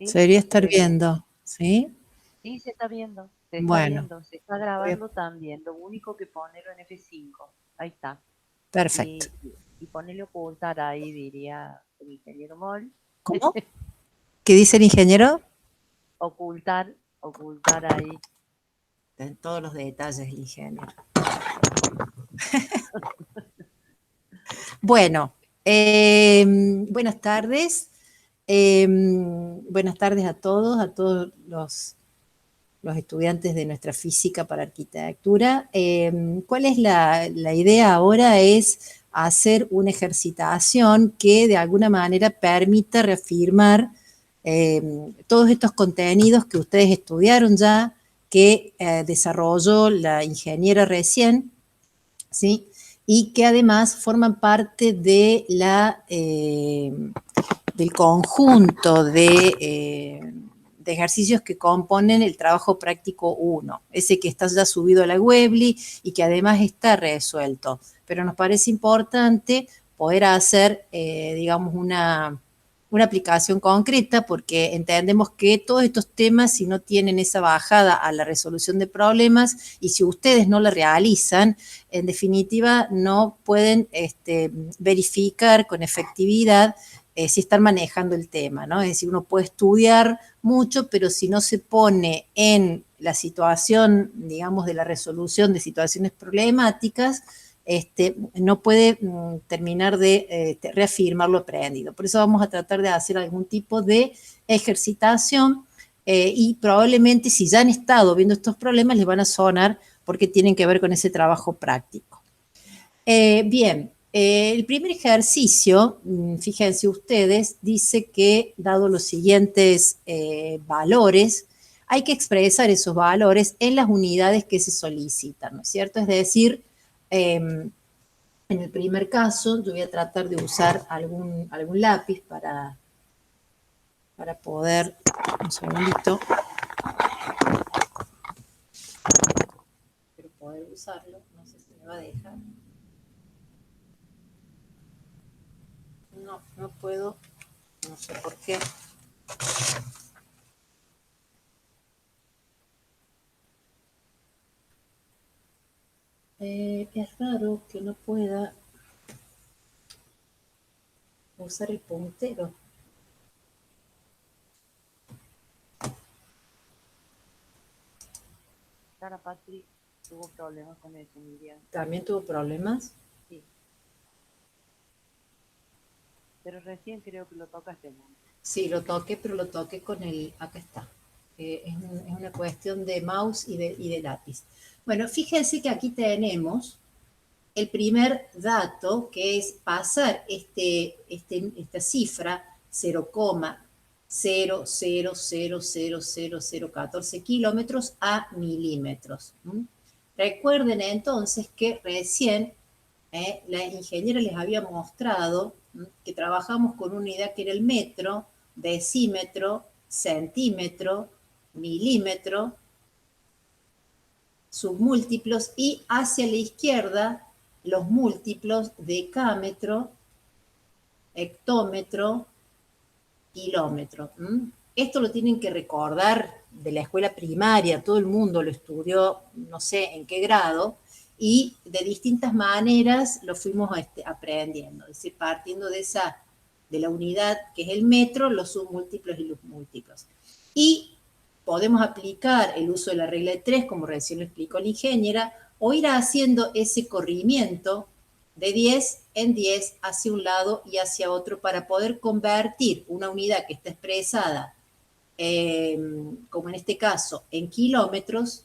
¿sí? Se debería estar viendo, ¿sí? Sí, se está viendo, se está Bueno, viendo, se está grabando también. Lo único que ponerlo en F5. Ahí está. perfecto. Y ponerle ocultar ahí, diría el ingeniero Moll. ¿Cómo? ¿Qué dice el ingeniero? Ocultar, ocultar ahí. En todos los detalles, el ingeniero. Bueno, buenas tardes. Buenas tardes a todos los estudiantes de nuestra física para arquitectura. ¿Cuál es la idea ahora? Es hacer una ejercitación que de alguna manera permita reafirmar todos estos contenidos que ustedes estudiaron ya, que desarrolló la ingeniera recién, ¿sí? Y que además forman parte de del conjunto de ejercicios que componen el trabajo práctico 1, ese que está ya subido a la Weebly y que además está resuelto. Pero nos parece importante poder hacer, digamos, una aplicación concreta, porque entendemos que todos estos temas, si no tienen esa bajada a la resolución de problemas y si ustedes no la realizan, en definitiva no pueden verificar con efectividad si están manejando el tema, ¿no? Es decir, uno puede estudiar mucho, pero si no se pone en la situación, digamos, de la resolución de situaciones problemáticas, no puede terminar de reafirmar lo aprendido. Por eso vamos a tratar de hacer algún tipo de ejercitación y probablemente si ya han estado viendo estos problemas les van a sonar porque tienen que ver con ese trabajo práctico. Bien, el primer ejercicio, fíjense ustedes, dice que dado los siguientes valores, hay que expresar esos valores en las unidades que se solicitan, ¿no es cierto? Es decir, en el primer caso, yo voy a tratar de usar algún lápiz para poder, un segundito, para poder usarlo, no sé si me va a dejar. No puedo, no sé por qué. Es raro que no pueda usar el puntero. Sara Patrick tuvo problemas con eso, Miriam. También tuvo problemas. Sí. Pero recién creo que lo tocaste, ¿no? Sí, lo toqué, pero lo toqué con el, acá está. Es una cuestión de mouse y de lápiz. Bueno, fíjense que aquí tenemos el primer dato, que es pasar esta cifra 0,0000014 kilómetros a milímetros. Recuerden entonces que recién la ingeniera les había mostrado que trabajamos con una unidad que era el metro, decímetro, centímetro, milímetro, submúltiplos y hacia la izquierda los múltiplos decámetro, hectómetro, kilómetro. Esto lo tienen que recordar de la escuela primaria, todo el mundo lo estudió, no sé en qué grado, y de distintas maneras lo fuimos aprendiendo, es decir, partiendo de la unidad que es el metro, los submúltiplos y los múltiplos. Y podemos aplicar el uso de la regla de 3, como recién lo explicó la ingeniera, o ir haciendo ese corrimiento de 10 en 10 hacia un lado y hacia otro para poder convertir una unidad que está expresada, como en este caso, en kilómetros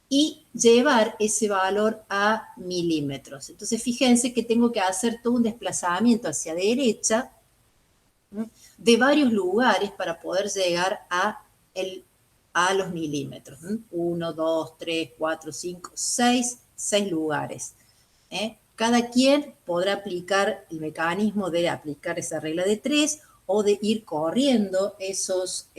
y llevar ese valor a milímetros. Entonces, fíjense que tengo que hacer todo un desplazamiento hacia derecha de varios lugares para poder llegar a los milímetros. 1, 2, 3, 4, 5, 6 lugares. Cada quien podrá aplicar el mecanismo de aplicar esa regla de 3 o de ir corriendo esos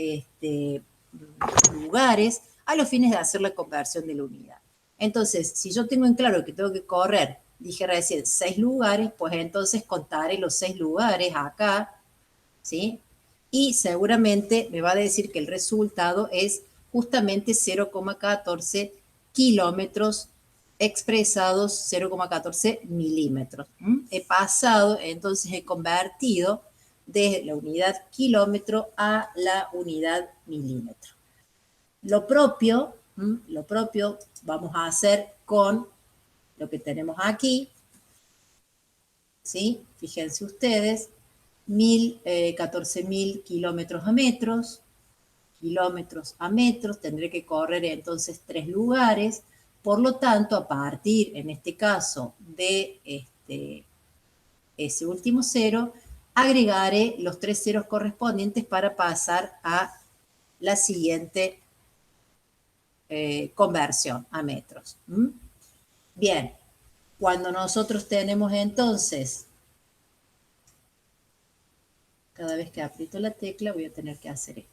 lugares a los fines de hacer la conversión de la unidad. Entonces, si yo tengo en claro que tengo que correr, dije recién, 6 lugares, pues entonces contaré los 6 lugares acá, ¿sí? y seguramente me va a decir que el resultado es justamente 0,14 kilómetros expresados 0,14 milímetros. He pasado, entonces he convertido desde la unidad kilómetro a la unidad milímetro. Lo propio vamos a hacer con lo que tenemos aquí, ¿sí? Fíjense ustedes, 14.000 kilómetros a metros, tendré que correr entonces 3 lugares, por lo tanto, a partir, en este caso, de ese último cero, agregaré los 3 ceros correspondientes para pasar a la siguiente conversión a metros. Bien, cuando nosotros tenemos entonces, cada vez que aprieto la tecla voy a tener que hacer esto.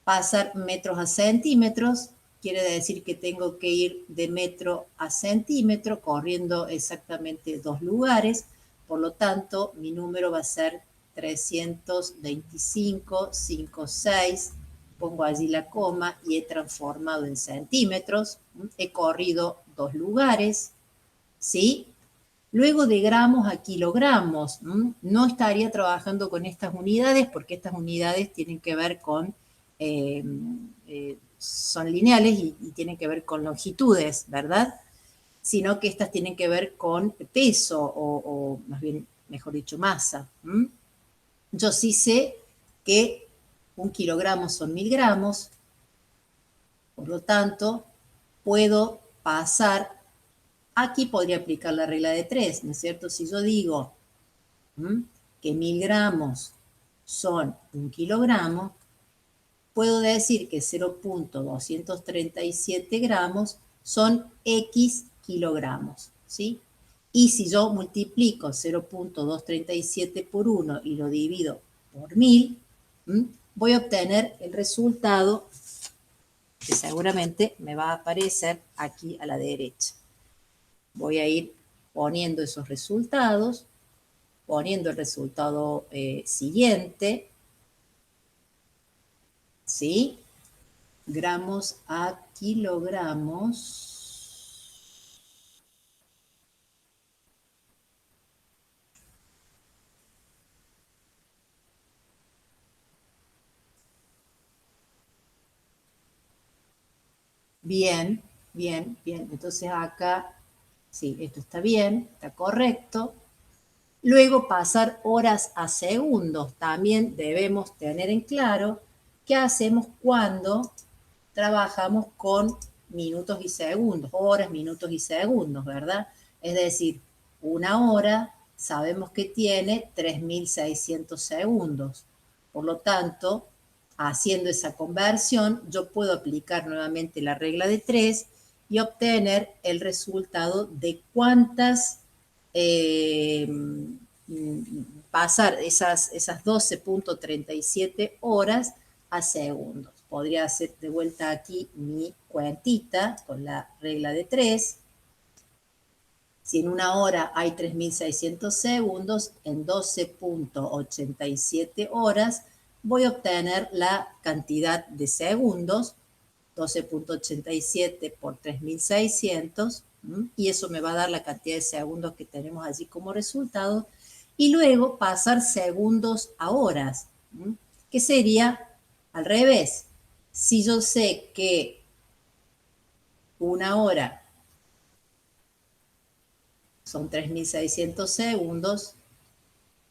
Pasar metros a centímetros, quiere decir que tengo que ir de metro a centímetro, corriendo exactamente 2 lugares, por lo tanto, mi número va a ser 325,56, pongo allí la coma y he transformado en centímetros, he corrido 2 lugares, ¿sí? Luego de gramos a kilogramos, no estaría trabajando con estas unidades porque estas unidades tienen que ver con, son lineales y tienen que ver con longitudes, ¿verdad? Sino que estas tienen que ver con peso o más bien, mejor dicho, masa. Yo sí sé que 1 kilogramo son 1000 gramos, por lo tanto, puedo pasar. Aquí podría aplicar la regla de 3, ¿no es cierto? Si yo digo que 1000 gramos son 1 kilogramo, puedo decir que 0,237 gramos son X kilogramos, ¿sí? Y si yo multiplico 0,237 por 1 y lo divido por 1000, voy a obtener el resultado que seguramente me va a aparecer aquí a la derecha. Voy a ir poniendo esos resultados, poniendo el resultado siguiente, ¿sí? Gramos a kilogramos. Bien, bien, bien. Entonces acá, sí, esto está bien, está correcto. Luego pasar horas a segundos. También debemos tener en claro qué hacemos cuando trabajamos con minutos y segundos, horas, minutos y segundos, ¿verdad? Es decir, una hora sabemos que tiene 3600 segundos. Por lo tanto, haciendo esa conversión, yo puedo aplicar nuevamente la regla de 3 y obtener el resultado de cuántas pasar esas 12,37 horas a segundos. Podría hacer de vuelta aquí mi cuentita con la regla de 3. Si en una hora hay 3600 segundos, en 12,87 horas voy a obtener la cantidad de segundos, 12,87 por 3600, y eso me va a dar la cantidad de segundos que tenemos allí como resultado, y luego pasar segundos a horas, que sería al revés. Si yo sé que una hora son 3600 segundos,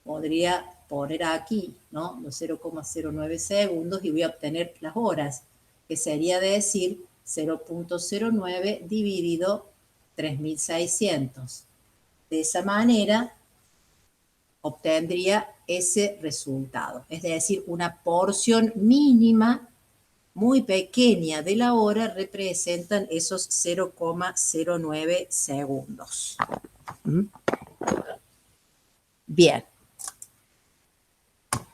podría poner aquí, ¿no? Los 0,09 segundos y voy a obtener las horas, que sería decir 0,09 dividido 3600. De esa manera obtendría ese resultado, es decir, una porción mínima muy pequeña de la hora representan esos 0,09 segundos. Bien.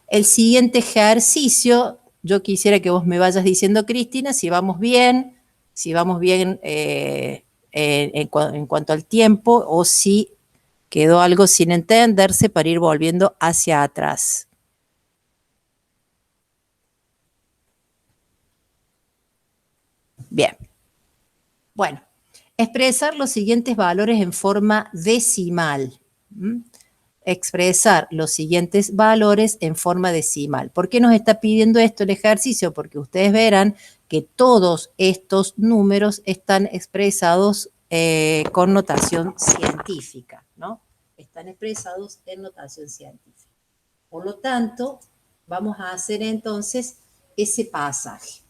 El siguiente ejercicio, yo quisiera que vos me vayas diciendo, Cristina, si vamos bien en cuanto al tiempo o si quedó algo sin entenderse para ir volviendo hacia atrás. Bien. Bueno, expresar los siguientes valores en forma decimal. Expresar los siguientes valores en forma decimal. ¿Por qué nos está pidiendo esto el ejercicio? Porque ustedes verán que todos estos números están expresados con notación científica, ¿no? Están expresados en notación científica. Por lo tanto, vamos a hacer entonces ese pasaje.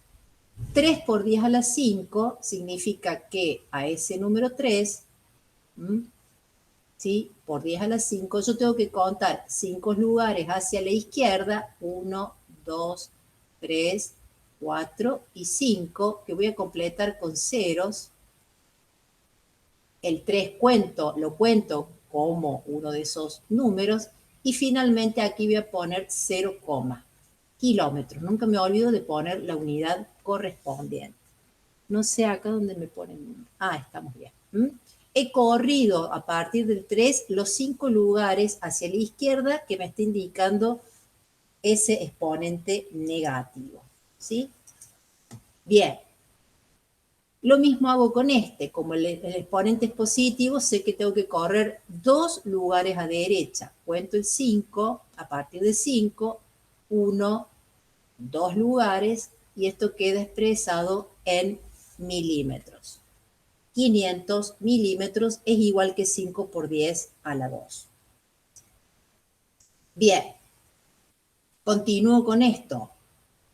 3 por 10 a la 5 significa que a ese número 3, ¿sí? Por 10 a la 5, yo tengo que contar 5 lugares hacia la izquierda, 1, 2, 3, 4 y 5, que voy a completar con ceros. El 3 lo cuento como uno de esos números, y finalmente aquí voy a poner 0, kilómetros. Nunca me olvido de poner la unidad correspondiente. No sé acá dónde me ponen. Ah, estamos bien. He corrido a partir del 3 los 5 lugares hacia la izquierda que me está indicando ese exponente negativo. ¿Sí? Bien. Lo mismo hago con este. Como el exponente es positivo, sé que tengo que correr 2 lugares a derecha. Cuento el 5, a partir de 5, 1, 2 lugares, y esto queda expresado en milímetros. 500 milímetros es igual que 5 por 10 a la 2. Bien, continúo con esto.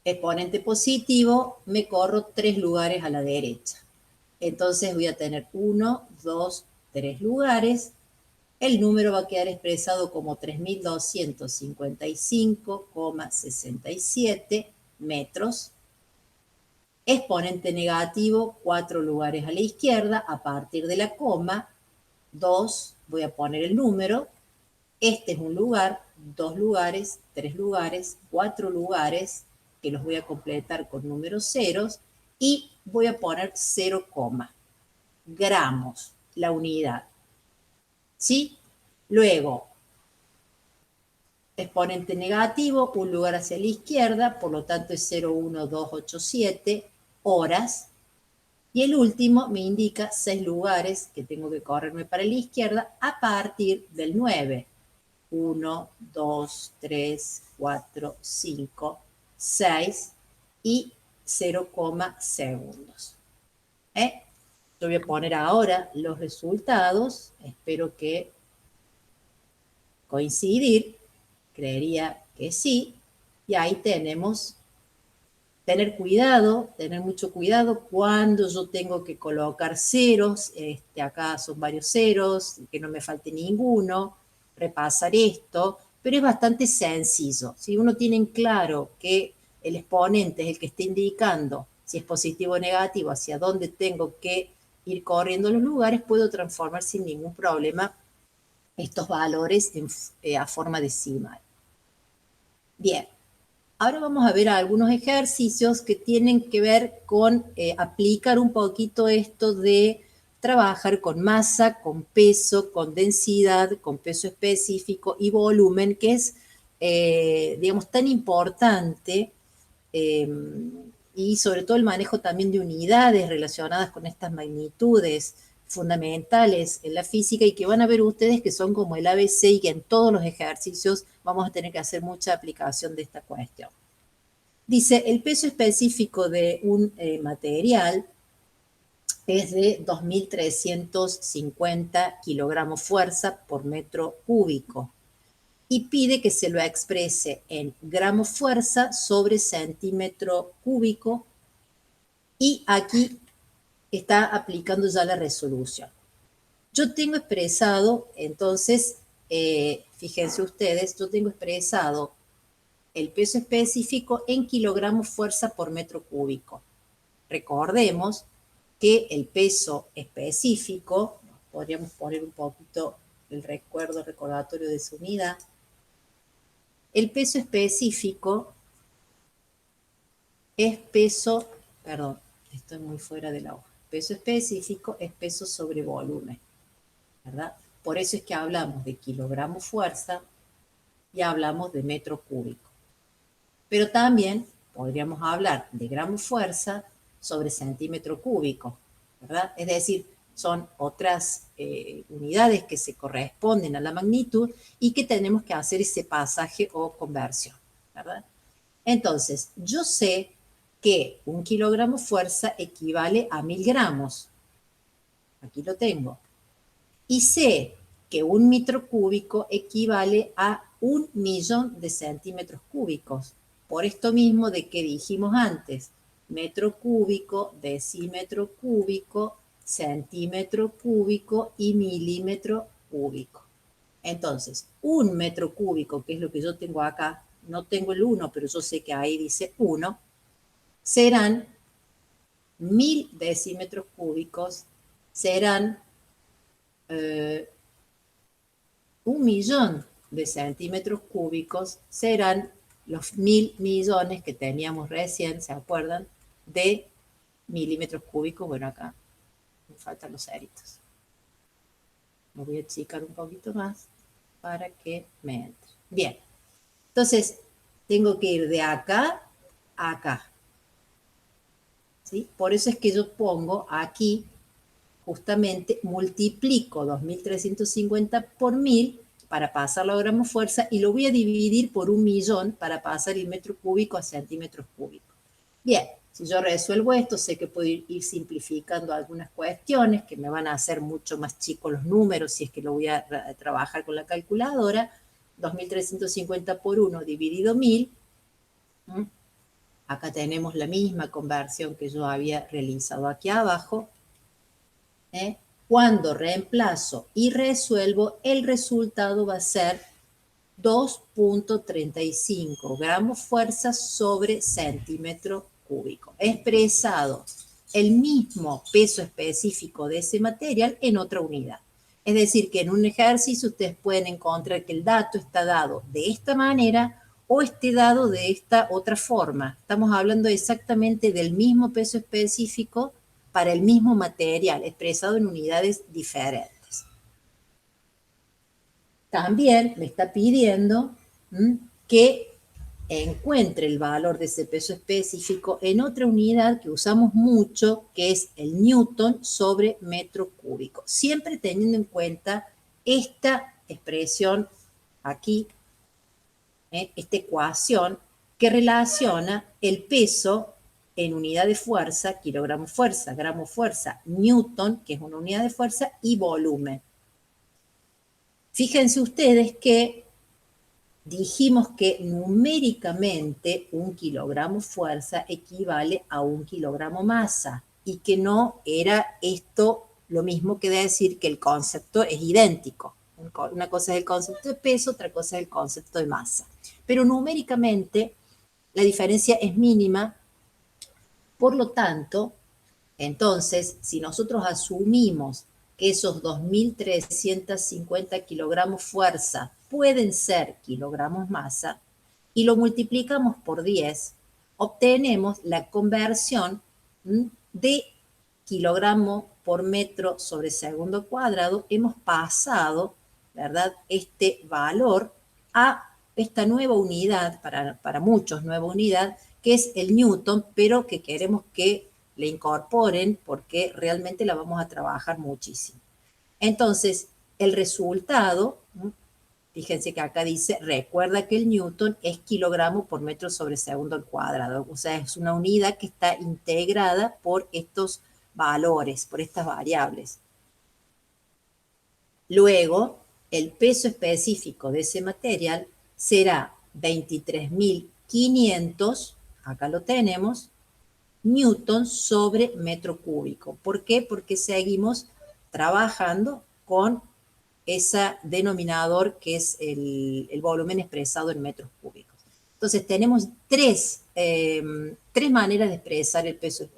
Exponente positivo, me corro 3 lugares a la derecha. Entonces voy a tener 1, 2, 3 lugares. El número va a quedar expresado como 3.255,67 metros. Exponente negativo, 4 lugares a la izquierda, a partir de la coma, 2, voy a poner el número, este es un lugar, 2 lugares, 3 lugares, 4 lugares, que los voy a completar con números ceros, y voy a poner 0, gramos, la unidad. ¿Sí? Luego, exponente negativo, un lugar hacia la izquierda, por lo tanto es 0,1287 horas. Y el último me indica 6 lugares que tengo que correrme para la izquierda a partir del 9. 1, 2, 3, 4, 5, 6 y 0, segundos. Yo voy a poner ahora los resultados. Espero que coincidir. Creería que sí. Y ahí tenemos. Tener mucho cuidado cuando yo tengo que colocar ceros, acá son varios ceros, que no me falte ninguno, repasar esto, pero es bastante sencillo. Si uno tiene en claro que el exponente es el que está indicando si es positivo o negativo, hacia dónde tengo que ir corriendo los lugares, puedo transformar sin ningún problema estos valores a forma decimal. Bien. Ahora vamos a ver algunos ejercicios que tienen que ver con aplicar un poquito esto de trabajar con masa, con peso, con densidad, con peso específico y volumen, que es, digamos, tan importante, y sobre todo el manejo también de unidades relacionadas con estas magnitudes fundamentales en la física, y que van a ver ustedes que son como el ABC, y que en todos los ejercicios vamos a tener que hacer mucha aplicación de esta cuestión. Dice, el peso específico de un material es de 2.350 kilogramos fuerza por metro cúbico, y pide que se lo exprese en gramos fuerza sobre centímetro cúbico, y aquí está aplicando ya la resolución. Yo tengo expresado, entonces, fíjense ustedes, yo tengo expresado el peso específico en kilogramos fuerza por metro cúbico. Recordemos que el peso específico, podríamos poner un poquito el recordatorio de su unidad, el peso específico es peso, perdón, estoy muy fuera de la hoja, peso específico es peso sobre volumen, ¿verdad? Por eso es que hablamos de kilogramos fuerza y hablamos de metro cúbico. Pero también podríamos hablar de gramo fuerza sobre centímetro cúbico, ¿verdad? Es decir, son otras unidades que se corresponden a la magnitud y que tenemos que hacer ese pasaje o conversión, ¿verdad? Entonces, yo sé que 1 kilogramo fuerza equivale a 1000 gramos. Aquí lo tengo. Y sé que 1 metro cúbico equivale a 1.000.000 de centímetros cúbicos. Por esto mismo de que dijimos antes, metro cúbico, decímetro cúbico, centímetro cúbico y milímetro cúbico. Entonces, 1 metro cúbico, que es lo que yo tengo acá, no tengo el 1, pero yo sé que ahí dice 1, serán 1000 decímetros cúbicos, serán 1.000.000 de centímetros cúbicos, serán los 1000.000.000 que teníamos recién, ¿se acuerdan? De milímetros cúbicos. Bueno, acá me faltan los ceritos. Me voy a achicar un poquito más para que me entre. Bien, entonces tengo que ir de acá a acá. ¿Sí? Por eso es que yo pongo aquí, justamente multiplico 2350 por 1000 para pasarlo a gramos fuerza y lo voy a dividir por 1.000.000 para pasar el metro cúbico a centímetros cúbicos. Bien, si yo resuelvo esto, sé que puedo ir simplificando algunas cuestiones que me van a hacer mucho más chicos los números si es que lo voy a trabajar con la calculadora. 2350 por 1 dividido 1000. Acá tenemos la misma conversión que yo había realizado aquí abajo. Cuando reemplazo y resuelvo, el resultado va a ser 2.35 gramos fuerza sobre centímetro cúbico, expresado el mismo peso específico de ese material en otra unidad. Es decir, que en un ejercicio ustedes pueden encontrar que el dato está dado de esta manera o esté dado de esta otra forma. Estamos hablando exactamente del mismo peso específico para el mismo material, expresado en unidades diferentes. También me está pidiendo que encuentre el valor de ese peso específico en otra unidad que usamos mucho, que es el newton sobre metro cúbico. Siempre teniendo en cuenta esta expresión aquí, esta ecuación que relaciona el peso en unidad de fuerza, kilogramo fuerza, gramo fuerza, newton, que es una unidad de fuerza, y volumen. Fíjense ustedes que dijimos que numéricamente 1 kilogramo fuerza equivale a 1 kilogramo masa y que no era esto lo mismo que decir que el concepto es idéntico. Una cosa es el concepto de peso, otra cosa es el concepto de masa. Pero numéricamente la diferencia es mínima. Por lo tanto, entonces, si nosotros asumimos que esos 2.350 kilogramos fuerza pueden ser kilogramos masa y lo multiplicamos por 10, obtenemos la conversión de kilogramo por metro sobre segundo cuadrado. Hemos pasado, ¿verdad?, este valor a esta nueva unidad, para muchos nueva unidad, que es el newton, pero que queremos que le incorporen porque realmente la vamos a trabajar muchísimo. Entonces, el resultado, fíjense que acá dice, recuerda que el newton es kilogramo por metro sobre segundo al cuadrado, o sea, es una unidad que está integrada por estos valores, por estas variables. Luego, el peso específico de ese material será 23.500, acá lo tenemos, newton sobre metro cúbico. ¿Por qué? Porque seguimos trabajando con ese denominador que es el volumen expresado en metros cúbicos. Entonces tenemos tres maneras de expresar el peso,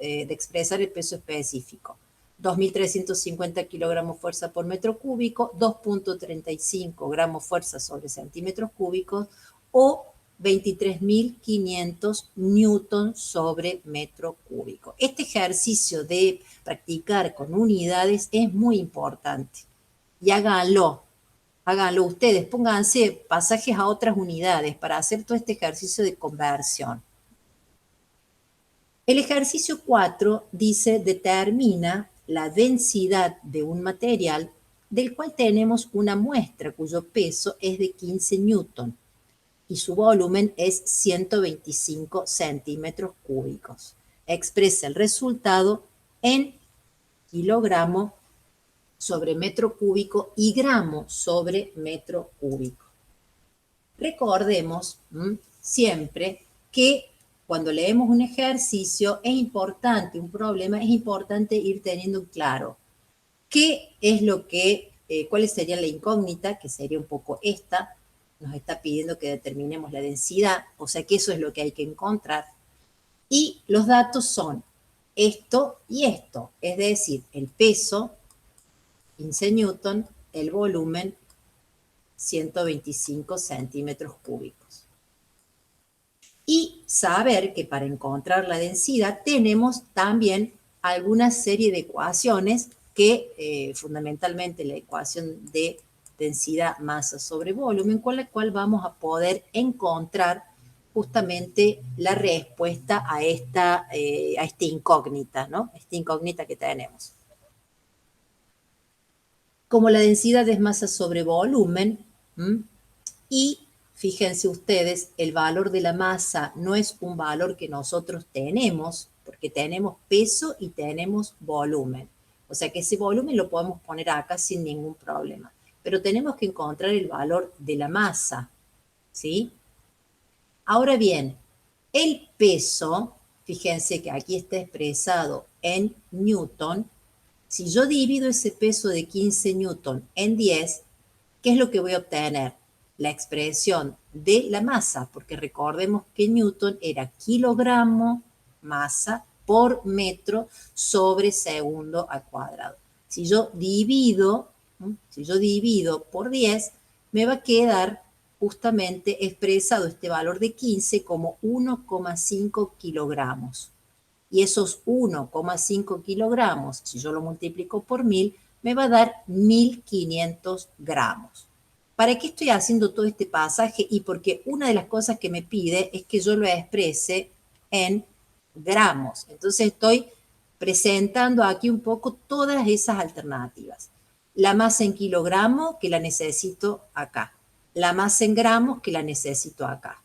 específico. 2.350 kilogramos fuerza por metro cúbico, 2.35 gramos fuerza sobre centímetros cúbicos o 23.500 newton sobre metro cúbico. Este ejercicio de practicar con unidades es muy importante y háganlo ustedes, pónganse pasajes a otras unidades para hacer todo este ejercicio de conversión. El ejercicio 4 dice determina la densidad de un material del cual tenemos una muestra cuyo peso es de 15 newton y su volumen es 125 centímetros cúbicos. Expresa el resultado en kilogramo sobre metro cúbico y gramo sobre metro cúbico. Recordemos siempre que cuando leemos un ejercicio es importante, un problema, es importante ir teniendo claro qué es lo que, cuál sería la incógnita, que sería un poco esta, nos está pidiendo que determinemos la densidad, o sea que eso es lo que hay que encontrar. Y los datos son esto y esto, es decir, el peso, 15 newton, el volumen, 125 centímetros cúbicos. Y saber que para encontrar la densidad tenemos también alguna serie de ecuaciones que fundamentalmente la ecuación de densidad masa sobre volumen, con la cual vamos a poder encontrar justamente la respuesta a esta incógnita, ¿no? Esta incógnita que tenemos. Como la densidad es masa sobre volumen, y fíjense ustedes, el valor de la masa no es un valor que nosotros tenemos, porque tenemos peso y tenemos volumen. O sea que ese volumen lo podemos poner acá sin ningún problema. Pero tenemos que encontrar el valor de la masa, ¿sí? Ahora bien, el peso, fíjense que aquí está expresado en newton. Si yo divido ese peso de 15 newton en 10, ¿qué es lo que voy a obtener? La expresión de la masa, porque recordemos que newton era kilogramo masa por metro sobre segundo al cuadrado. Si yo divido por 10, me va a quedar justamente expresado este valor de 15 como 1,5 kilogramos. Y esos 1,5 kilogramos, si yo lo multiplico por 1000, me va a dar 1500 gramos. ¿Para qué estoy haciendo todo este pasaje? Y porque una de las cosas que me pide es que yo lo exprese en gramos. Entonces estoy presentando aquí un poco todas esas alternativas. La masa en kilogramos, que la necesito acá. La masa en gramos, que la necesito acá.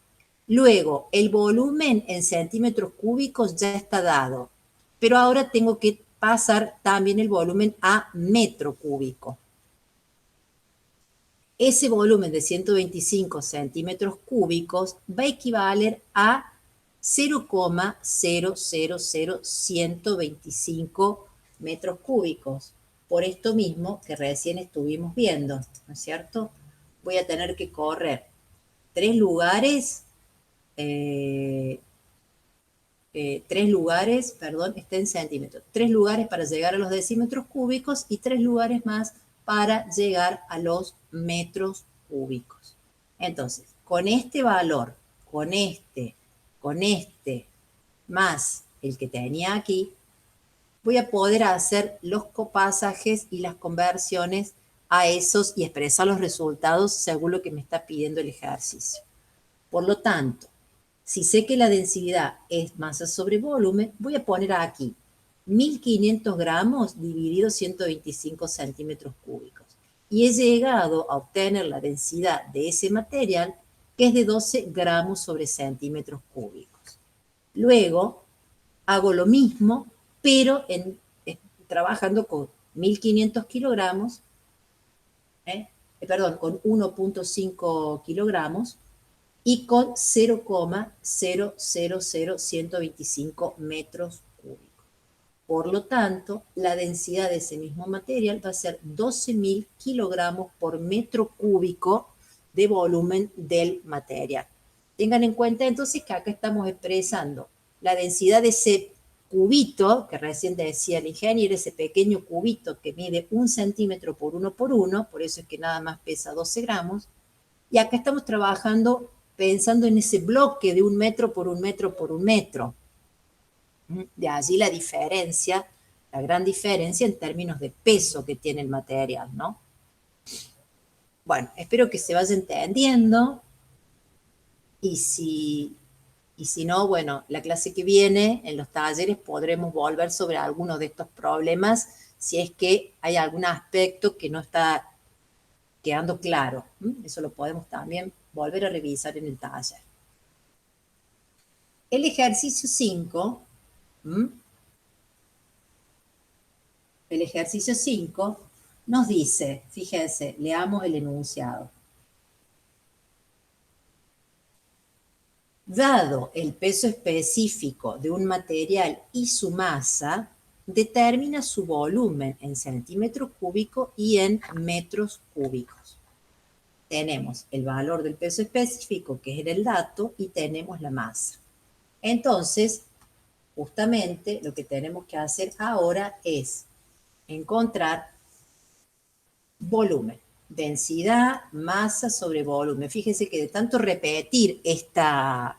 Luego, el volumen en centímetros cúbicos ya está dado, pero ahora tengo que pasar también el volumen a metro cúbico. Ese volumen de 125 centímetros cúbicos va a equivaler a 0,000125 metros cúbicos. Por esto mismo que recién estuvimos viendo, ¿no es cierto? Voy a tener que correr 3 lugares, está en centímetros, 3 lugares para llegar a los decímetros cúbicos y 3 lugares más para llegar a los metros cúbicos. Entonces, con este valor, con este, más el que tenía aquí, voy a poder hacer los copasajes y las conversiones a esos y expresar los resultados según lo que me está pidiendo el ejercicio. Por lo tanto, si sé que la densidad es masa sobre volumen, voy a poner aquí 1500 gramos dividido 125 centímetros cúbicos. Y he llegado a obtener la densidad de ese material, que es de 12 gramos sobre centímetros cúbicos. Luego, hago lo mismo, pero trabajando con 1500 kilogramos, con 1,5 kilogramos, y con 0,000125 metros cúbicos. Por lo tanto, la densidad de ese mismo material va a ser 12.000 kilogramos por metro cúbico de volumen del material. Tengan en cuenta entonces que acá estamos expresando la densidad de ese cubito, que recién decía el ingeniero, ese pequeño cubito que mide 1 centímetro por 1 por 1, por eso es que nada más pesa 12 gramos, y acá estamos trabajando pensando en ese bloque de 1 metro por 1 metro por 1 metro. De allí la diferencia, la gran diferencia en términos de peso que tiene el material, ¿no? Bueno, espero que se vaya entendiendo y si Y si no, bueno, la clase que viene, en los talleres, podremos volver sobre algunos de estos problemas si es que hay algún aspecto que no está quedando claro. Eso lo podemos también volver a revisar en el taller. El ejercicio 5, el ejercicio 5 nos dice, fíjense, leamos el enunciado. Dado el peso específico de un material y su masa, determina su volumen en centímetros cúbicos y en metros cúbicos. Tenemos el valor del peso específico, que es el dato, y tenemos la masa. Entonces, justamente lo que tenemos que hacer ahora es encontrar volumen. Densidad, masa sobre volumen. Fíjense que de tanto repetir esta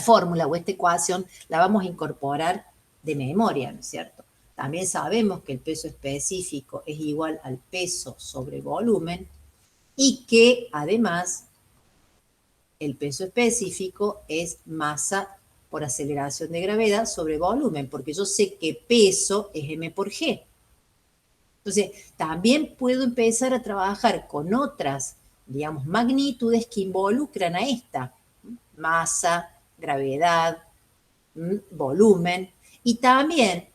fórmula o esta ecuación, la vamos a incorporar de memoria, ¿no es cierto? También sabemos que el peso específico es igual al peso sobre volumen y que además el peso específico es masa por aceleración de gravedad sobre volumen, porque yo sé que peso es m por g. Entonces, también puedo empezar a trabajar con otras, digamos, magnitudes que involucran a esta, masa, gravedad, volumen, y también,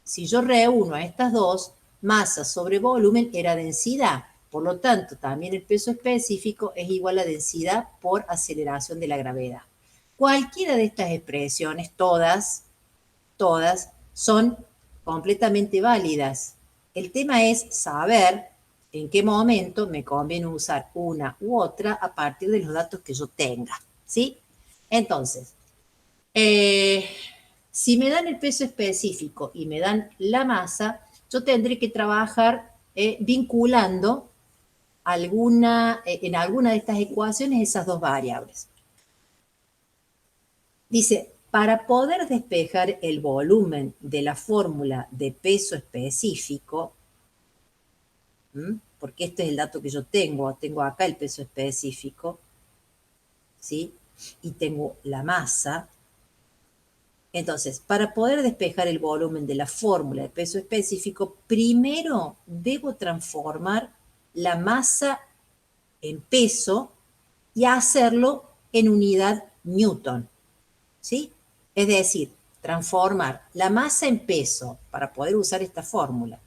si yo reúno a estas dos, masa sobre volumen era densidad, por lo tanto, también el peso específico es igual a densidad por aceleración de la gravedad. Cualquiera de estas expresiones, todas, son completamente válidas. El tema es saber en qué momento me conviene usar una u otra a partir de los datos que yo tenga, ¿sí? Entonces, si me dan el peso específico y me dan la masa, yo tendré que trabajar vinculando en alguna de estas ecuaciones esas dos variables. Dice, para poder despejar el volumen de la fórmula de peso específico, porque este es el dato que yo tengo acá el peso específico, ¿sí? Y tengo la masa. Entonces, para poder despejar el volumen de la fórmula de peso específico, primero debo transformar la masa en peso y hacerlo en unidad Newton, ¿sí? Es decir, transformar la masa en peso para poder usar esta fórmula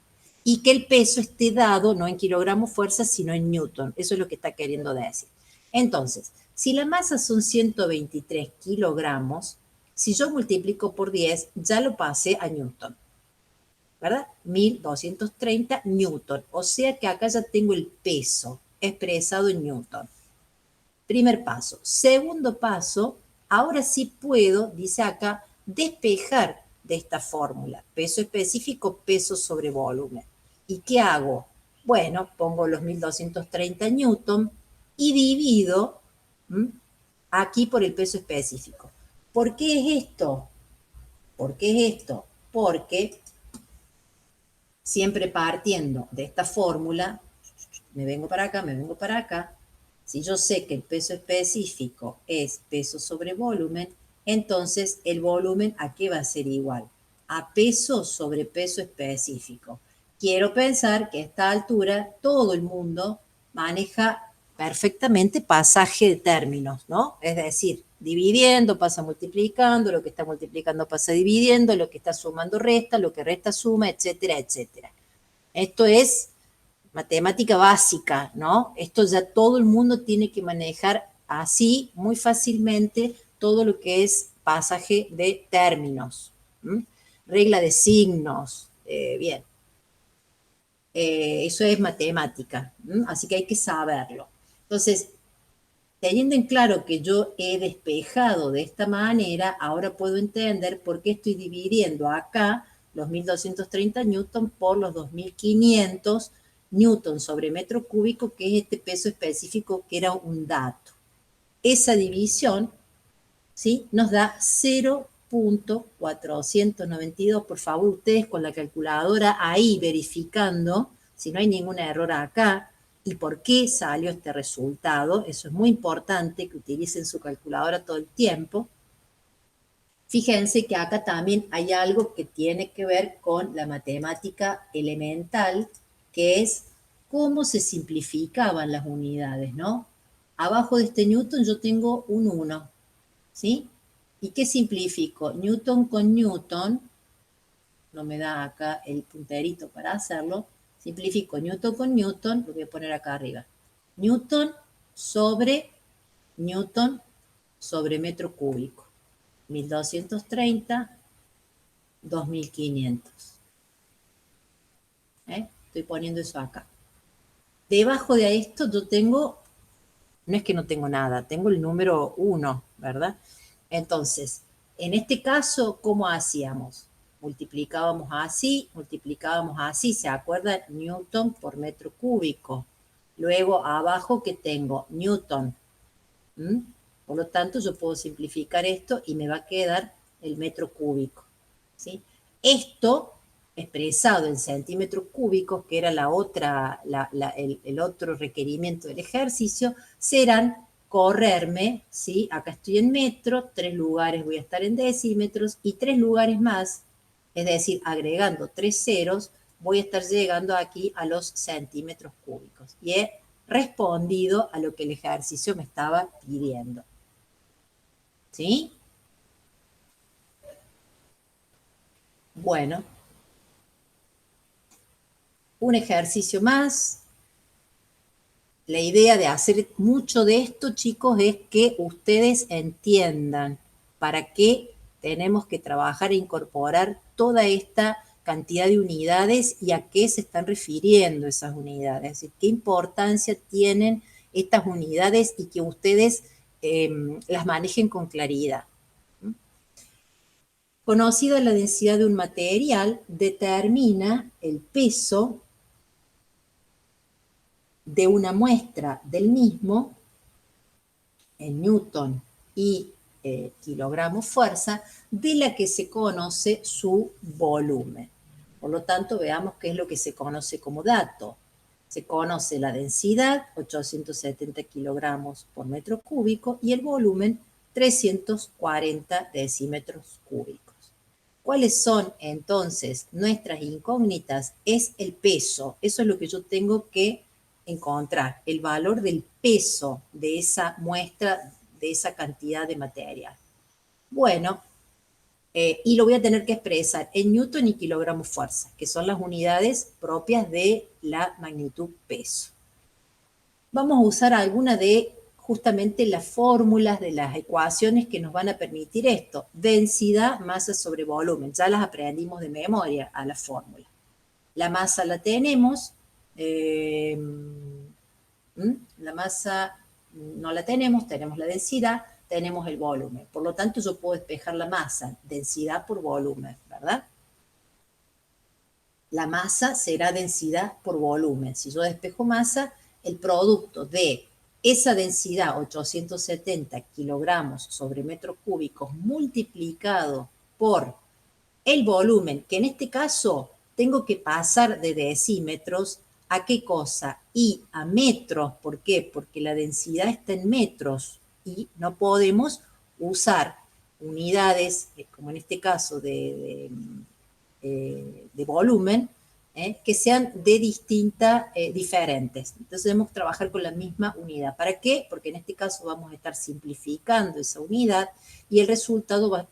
y que el peso esté dado no en kilogramos fuerza, sino en Newton. Eso es lo que está queriendo decir. Entonces, si la masa son 123 kilogramos, si yo multiplico por 10, ya lo pasé a Newton, ¿verdad? 1230 Newton. O sea que acá ya tengo el peso expresado en Newton. Primer paso. Segundo paso, ahora sí puedo, dice acá, despejar de esta fórmula. Peso específico, peso sobre volumen. ¿Y qué hago? Bueno, pongo los 1230 Newton y divido aquí por el peso específico. ¿Por qué es esto? ¿Por qué es esto? Porque siempre partiendo de esta fórmula, me vengo para acá, si yo sé que el peso específico es peso sobre volumen, entonces el volumen ¿a qué va a ser igual? A peso sobre peso específico. Quiero pensar que a esta altura todo el mundo maneja perfectamente pasaje de términos, ¿no? Es decir, dividiendo pasa multiplicando, lo que está multiplicando pasa dividiendo, lo que está sumando resta, lo que resta suma, etcétera, etcétera. Esto es matemática básica, ¿no? Esto ya todo el mundo tiene que manejar así muy fácilmente todo lo que es pasaje de términos, regla de signos, bien. Eso es matemática, así que hay que saberlo. Entonces, teniendo en claro que yo he despejado de esta manera, ahora puedo entender por qué estoy dividiendo acá los 1230 newton por los 2500 newton sobre metro cúbico, que es este peso específico que era un dato. Esa división, ¿sí?, nos da 0.492. Por favor, ustedes con la calculadora ahí verificando, si no hay ningún error acá, ¿Y por qué salió este resultado? Eso es muy importante, que utilicen su calculadora todo el tiempo. Fíjense que acá también hay algo que tiene que ver con la matemática elemental, que es cómo se simplificaban las unidades, ¿no? Abajo de este Newton yo tengo un 1, ¿sí? ¿Y qué simplifico? Newton con Newton, no me da acá el punterito para hacerlo, simplifico Newton con Newton, lo voy a poner acá arriba. Newton sobre metro cúbico. 1230, 2500. Estoy poniendo eso acá. Debajo de esto yo tengo, no es que no tengo nada, tengo el número 1, ¿verdad? Entonces, en este caso, ¿cómo hacíamos? Multiplicábamos así, ¿se acuerdan? Newton por metro cúbico. Luego, abajo, ¿qué tengo? Newton. Por lo tanto, yo puedo simplificar esto y me va a quedar el metro cúbico, ¿sí? Esto, expresado en centímetros cúbicos, que era el otro requerimiento del ejercicio, serán correrme, ¿sí? Acá estoy en metro, 3 lugares voy a estar en decímetros y 3 lugares más, es decir, agregando 3 ceros, voy a estar llegando aquí a los centímetros cúbicos. Y he respondido a lo que el ejercicio me estaba pidiendo. ¿Sí? Bueno, un ejercicio más. La idea de hacer mucho de esto, chicos, es que ustedes entiendan para qué tenemos que trabajar e incorporar toda esta cantidad de unidades y a qué se están refiriendo esas unidades. Es decir, qué importancia tienen estas unidades y que ustedes las manejen con claridad. Conocida la densidad de un material, determina el peso de una muestra del mismo en newton y kilogramos fuerza, de la que se conoce su volumen. Por lo tanto, veamos qué es lo que se conoce como dato. Se conoce la densidad, 870 kilogramos por metro cúbico, y el volumen, 340 decímetros cúbicos. ¿Cuáles son entonces nuestras incógnitas? Es el peso. Eso es lo que yo tengo que encontrar, el valor del peso de esa muestra, de esa cantidad de material. Bueno, y lo voy a tener que expresar en newton y kilogramos fuerza, que son las unidades propias de la magnitud peso. Vamos a usar alguna de justamente las fórmulas de las ecuaciones que nos van a permitir esto. Densidad, masa sobre volumen. Ya las aprendimos de memoria a la fórmula. La masa la tenemos. La masa no la tenemos la densidad, tenemos el volumen. Por lo tanto, yo puedo despejar la masa, densidad por volumen, ¿verdad? La masa será densidad por volumen. Si yo despejo masa, el producto de esa densidad, 870 kilogramos sobre metros cúbicos, multiplicado por el volumen, que en este caso tengo que pasar de decímetros a qué cosa, y a metros. ¿Por qué? Porque la densidad está en metros y no podemos usar unidades, como en este caso de volumen, que sean de diferentes. Entonces debemos trabajar con la misma unidad. ¿Para qué? Porque en este caso vamos a estar simplificando esa unidad y el resultado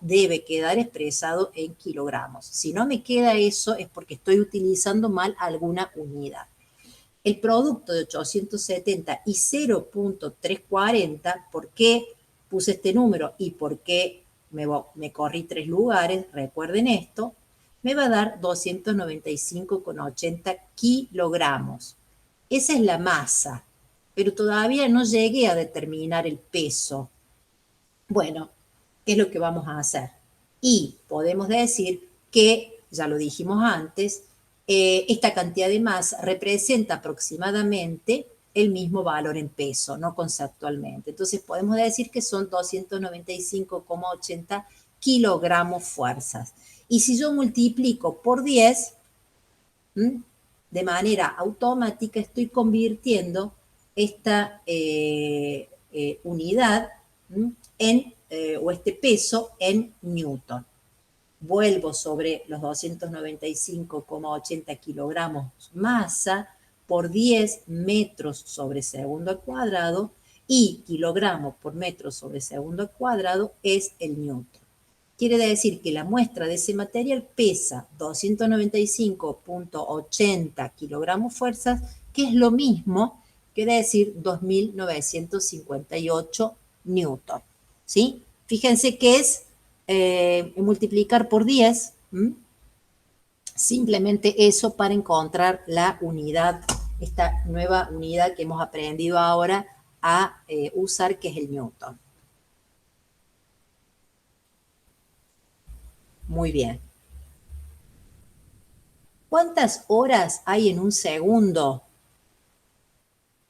debe quedar expresado en kilogramos. Si no me queda eso es porque estoy utilizando mal alguna unidad. El producto de 870 y 0.340, ¿por qué puse este número y por qué me corrí 3 lugares? Recuerden esto, me va a dar 295,80 kilogramos. Esa es la masa, pero todavía no llegué a determinar el peso. Bueno, ¿qué es lo que vamos a hacer? Y podemos decir que, ya lo dijimos antes, esta cantidad de masa representa aproximadamente el mismo valor en peso, no conceptualmente. Entonces podemos decir que son 295,80 kilogramos fuerzas. Y si yo multiplico por 10, de manera automática estoy convirtiendo esta unidad o este peso en newton. Vuelvo sobre los 295,80 kilogramos masa por 10 metros sobre segundo al cuadrado y kilogramos por metro sobre segundo al cuadrado es el newton. Quiere decir que la muestra de ese material pesa 295,80 kilogramos fuerzas, que es lo mismo que decir 2.958 newton. ¿Sí? Fíjense que es multiplicar por 10, simplemente eso para encontrar la unidad, esta nueva unidad que hemos aprendido ahora a usar, que es el newton. Muy bien. ¿Cuántas horas hay en un segundo?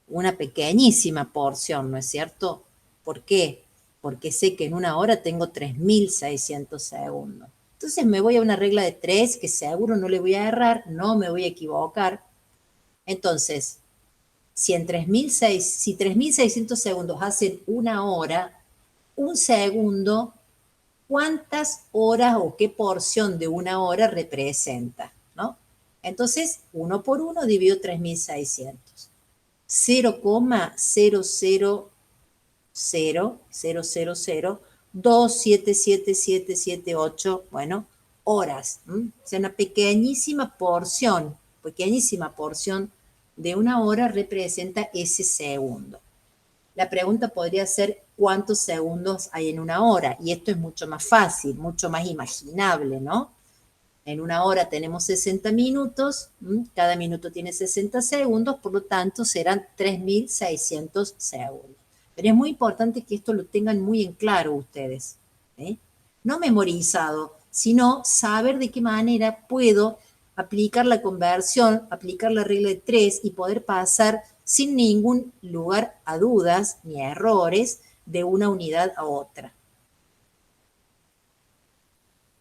Una pequeñísima porción, ¿no es cierto? ¿Por qué? Porque sé que en una hora tengo 3.600 segundos. Entonces me voy a una regla de 3, que seguro no le voy a errar, no me voy a equivocar. Entonces, si 3.600 segundos hacen una hora, un segundo, ¿cuántas horas o qué porción de una hora representa? ¿No? Entonces, 1 por 1 divido 3.600. 0,00000277778, bueno, horas. O sea, una pequeñísima porción de una hora representa ese segundo. La pregunta podría ser cuántos segundos hay en una hora, y esto es mucho más fácil, mucho más imaginable, ¿no? En una hora tenemos 60 minutos, cada minuto tiene 60 segundos, por lo tanto serán 3.600 segundos. Pero es muy importante que esto lo tengan muy en claro ustedes, ¿eh? No memorizado, sino saber de qué manera puedo aplicar la conversión, aplicar la regla de 3 y poder pasar sin ningún lugar a dudas ni a errores de una unidad a otra.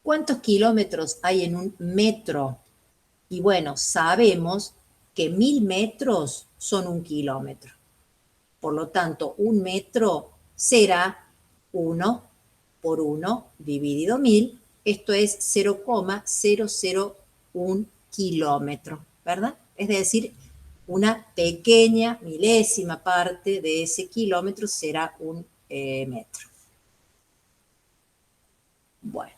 ¿Cuántos kilómetros hay en un metro? Y bueno, sabemos que 1.000 metros son 1 kilómetro. Por lo tanto, 1 metro será 1 por 1 dividido 1.000. Esto es 0,001 kilómetro, ¿verdad? Es decir, una pequeña milésima parte de ese kilómetro será 1 metro. Bueno.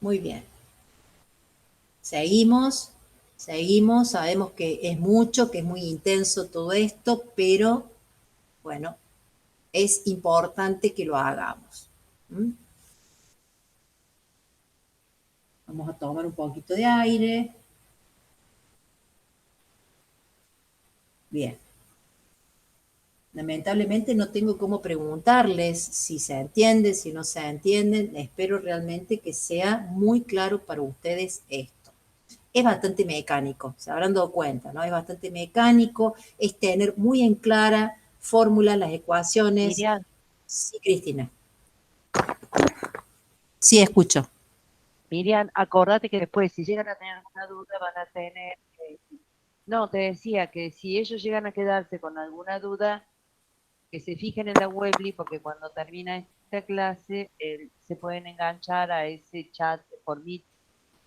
Muy bien. Seguimos, sabemos que es mucho, que es muy intenso todo esto, pero bueno, es importante que lo hagamos. Vamos a tomar un poquito de aire. Bien. Lamentablemente no tengo cómo preguntarles si se entiende, si no se entienden. Espero realmente que sea muy claro para ustedes esto. Es bastante mecánico, se habrán dado cuenta, ¿no? Es bastante mecánico, es tener muy en clara fórmulas, las ecuaciones. Miriam, Sí, Cristina. Sí, escucho. Miriam, acordate que después, si llegan a tener alguna duda, van a tener... No, te decía que si ellos llegan a quedarse con alguna duda, que se fijen en la Weebly, porque cuando termina esta clase se pueden enganchar a ese chat por Meet.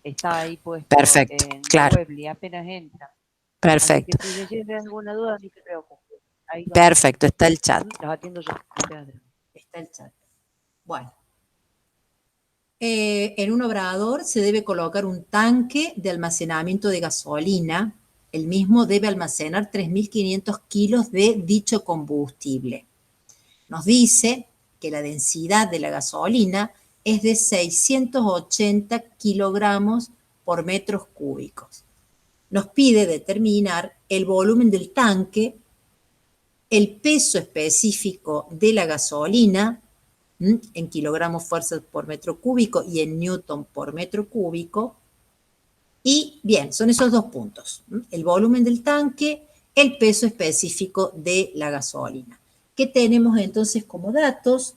Está ahí puesto Perfecto, en la claro. Weebly, apenas entra. Así que Perfecto, si les llega alguna duda, ni se preocupen. Ahí los tengo. perfecto, está el chat. Los atiendo yo. Está el chat. Bueno. En un obrador se debe colocar un tanque de almacenamiento de gasolina. El mismo debe almacenar 3.500 kilos de dicho combustible. Nos dice que la densidad de la gasolina es de 680 kilogramos por metros cúbicos. Nos pide determinar el volumen del tanque, el peso específico de la gasolina, en kilogramos fuerza por metro cúbico y en newton por metro cúbico. Y bien, son esos dos puntos, el volumen del tanque, el peso específico de la gasolina. ¿Qué tenemos entonces como datos?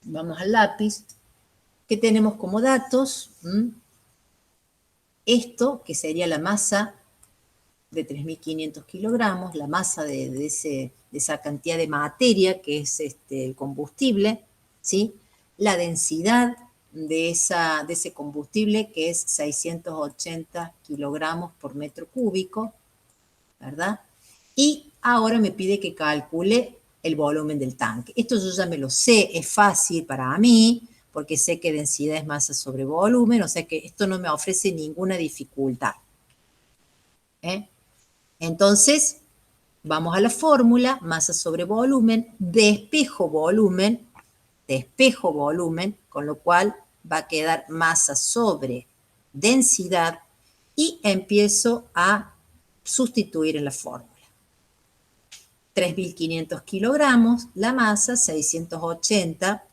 Vamos al lápiz. ¿Qué tenemos como datos? esto, que sería la masa de 3.500 kilogramos, la masa de esa cantidad de materia que es el combustible, ¿sí? La densidad de ese combustible que es 680 kilogramos por metro cúbico, ¿verdad? Y ahora me pide que calcule el volumen del tanque. Esto yo ya me lo sé, es fácil para mí, porque sé que densidad es masa sobre volumen, o sea que esto no me ofrece ninguna dificultad. ¿Eh? Entonces, vamos a la fórmula, masa sobre volumen, despejo volumen, con lo cual va a quedar masa sobre densidad y empiezo a sustituir en la fórmula. 3.500 kilogramos, la masa, 680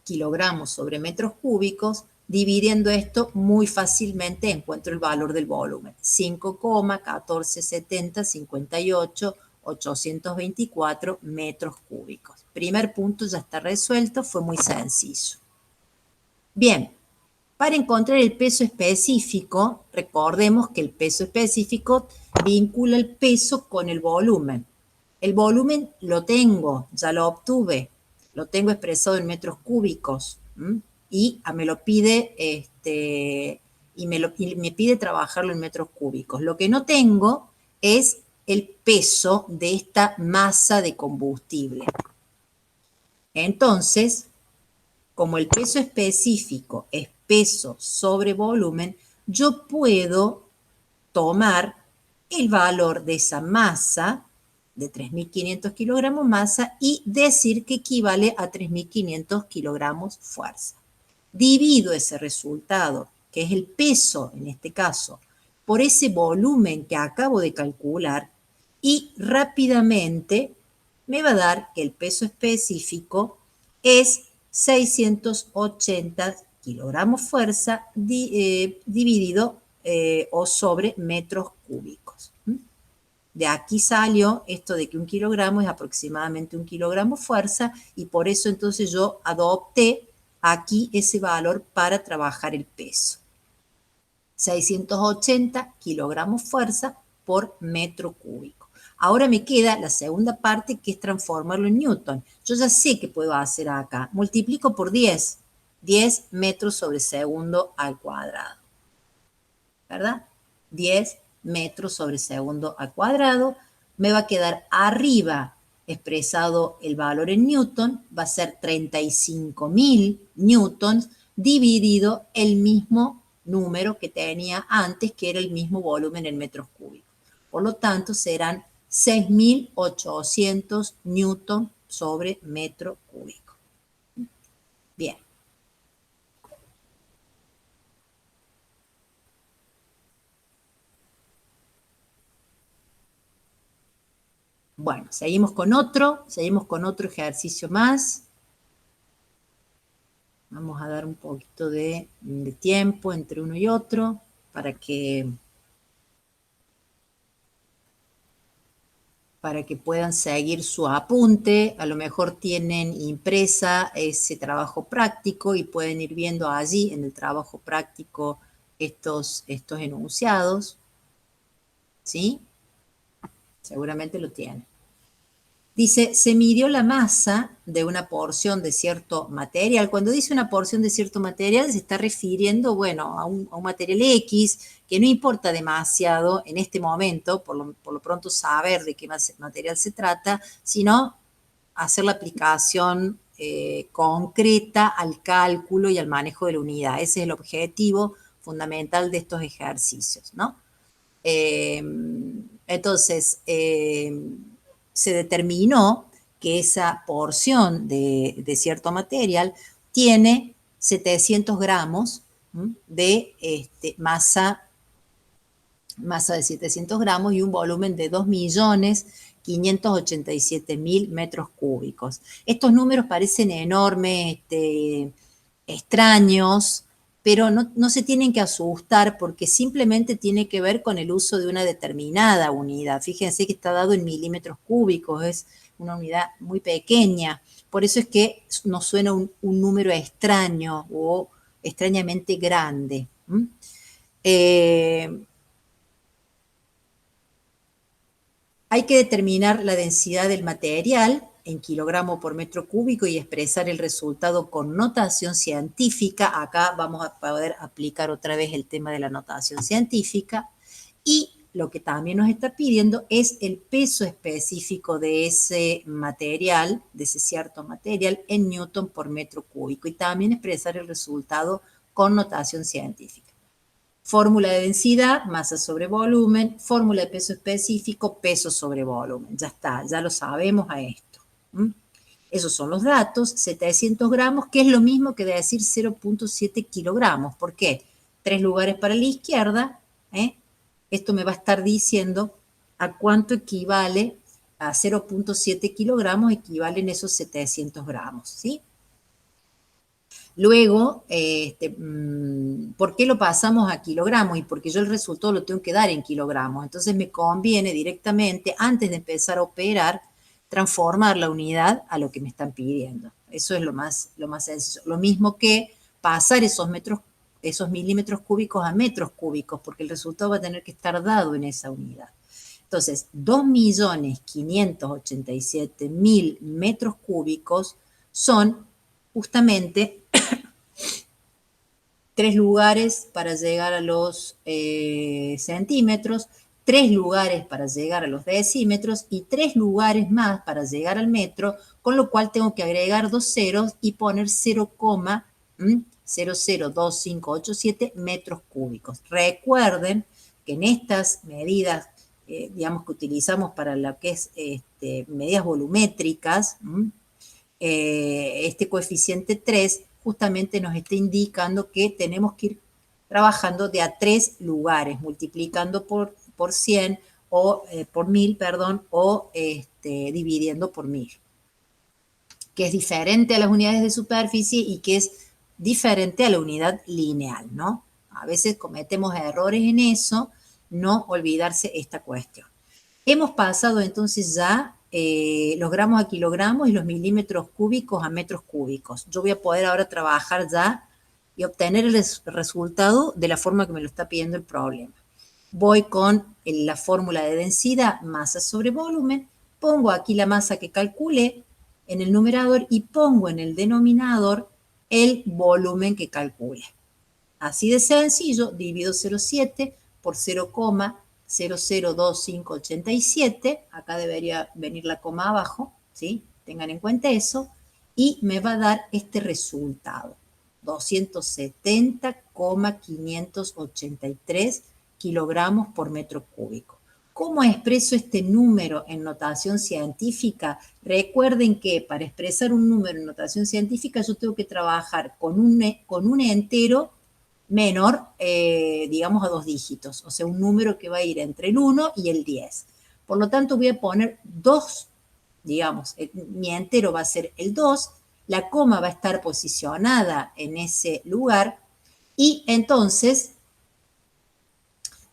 kilogramos sobre metros cúbicos. Dividiendo esto muy fácilmente encuentro el valor del volumen. 5,147058 824 metros cúbicos. Primer punto ya está resuelto, fue muy sencillo. Bien, para encontrar el peso específico, recordemos que el peso específico vincula el peso con el volumen. El volumen lo tengo, ya lo obtuve, lo tengo expresado en metros cúbicos y me lo pide y me pide trabajarlo en metros cúbicos. Lo que no tengo es el peso de esta masa de combustible. Entonces, como el peso específico es peso sobre volumen, yo puedo tomar el valor de esa masa de 3.500 kilogramos masa y decir que equivale a 3.500 kilogramos fuerza. Divido ese resultado, que es el peso en este caso, por ese volumen que acabo de calcular y rápidamente me va a dar que el peso específico es 680 kilogramos fuerza dividido o sobre metros cúbicos. De aquí salió esto de que 1 kilogramo es aproximadamente 1 kilogramo fuerza y por eso entonces yo adopté aquí ese valor para trabajar el peso. 680 kilogramos fuerza por metro cúbico. Ahora me queda la segunda parte que es transformarlo en newton. Yo ya sé que puedo hacer acá. Multiplico por 10. 10 metros sobre segundo al cuadrado. ¿Verdad? 10 metros sobre segundo al cuadrado. Me va a quedar arriba expresado el valor en newton. Va a ser 35.000 newtons dividido el mismo número que tenía antes, que era el mismo volumen en metros cúbicos. Por lo tanto, serán 6.800 newton sobre metro cúbico. Bien. Bueno, seguimos con otro ejercicio más. Vamos a dar un poquito de tiempo entre uno y otro para que puedan seguir su apunte. A lo mejor tienen impresa ese trabajo práctico y pueden ir viendo allí en el trabajo práctico estos enunciados. ¿Sí? Seguramente lo tienen. Dice, se midió la masa de una porción de cierto material. Cuando dice una porción de cierto material, se está refiriendo, bueno, a un material X, que no importa demasiado en este momento, por lo pronto saber de qué material se trata, sino hacer la aplicación concreta al cálculo y al manejo de la unidad. Ese es el objetivo fundamental de estos ejercicios, ¿no? Entonces, se determinó que esa porción de cierto material tiene 700 gramos de masa de 700 gramos y un volumen de 2.587.000 metros cúbicos. Estos números parecen enormes, extraños, pero no se tienen que asustar porque simplemente tiene que ver con el uso de una determinada unidad. Fíjense que está dado en milímetros cúbicos, es una unidad muy pequeña. Por eso es que nos suena un número extraño o extrañamente grande. Hay que determinar la densidad del material en kilogramo por metro cúbico y expresar el resultado con notación científica. Acá vamos a poder aplicar otra vez el tema de la notación científica. Y lo que también nos está pidiendo es el peso específico de ese material, de ese cierto material, en newton por metro cúbico. Y también expresar el resultado con notación científica. Fórmula de densidad, masa sobre volumen, fórmula de peso específico, peso sobre volumen. Ya está, ya lo sabemos a esto. Esos son los datos, 700 gramos, que es lo mismo que decir 0.7 kilogramos. ¿Por qué? 3 lugares para la izquierda, esto me va a estar diciendo a cuánto equivale a 0.7 kilogramos, equivalen esos 700 gramos, ¿sí? Luego, ¿por qué lo pasamos a kilogramos? Y porque yo el resultado lo tengo que dar en kilogramos. Entonces me conviene directamente, antes de empezar a operar, transformar la unidad a lo que me están pidiendo. Eso es lo más sencillo. Lo mismo que pasar esos milímetros cúbicos a metros cúbicos, porque el resultado va a tener que estar dado en esa unidad. Entonces, 2.587.000 metros cúbicos son justamente 3 lugares para llegar a los centímetros, 3 lugares para llegar a los decímetros y 3 lugares más para llegar al metro, con lo cual tengo que agregar 2 ceros y poner 0,002587 metros cúbicos. Recuerden que en estas medidas, digamos que utilizamos para lo que es medidas volumétricas, este coeficiente 3 justamente nos está indicando que tenemos que ir trabajando de a 3 lugares, multiplicando por 100 o por 1000, perdón, o dividiendo por 1000, que es diferente a las unidades de superficie y que es diferente a la unidad lineal, ¿no? A veces cometemos errores en eso, no olvidarse esta cuestión. Hemos pasado entonces ya los gramos a kilogramos y los milímetros cúbicos a metros cúbicos. Yo voy a poder ahora trabajar ya y obtener el resultado de la forma que me lo está pidiendo el problema. Voy con la fórmula de densidad, masa sobre volumen, pongo aquí la masa que calculé en el numerador y pongo en el denominador el volumen que calculé. Así de sencillo, divido 0,7 por 0,002587, acá debería venir la coma abajo, ¿sí? Tengan en cuenta eso, y me va a dar este resultado, 270,583 kilogramos por metro cúbico. ¿Cómo expreso este número en notación científica? Recuerden que para expresar un número en notación científica yo tengo que trabajar con un entero menor, digamos, a 2 dígitos, o sea, un número que va a ir entre el 1 y el 10. Por lo tanto, voy a poner 2, digamos, mi entero va a ser el 2, la coma va a estar posicionada en ese lugar y entonces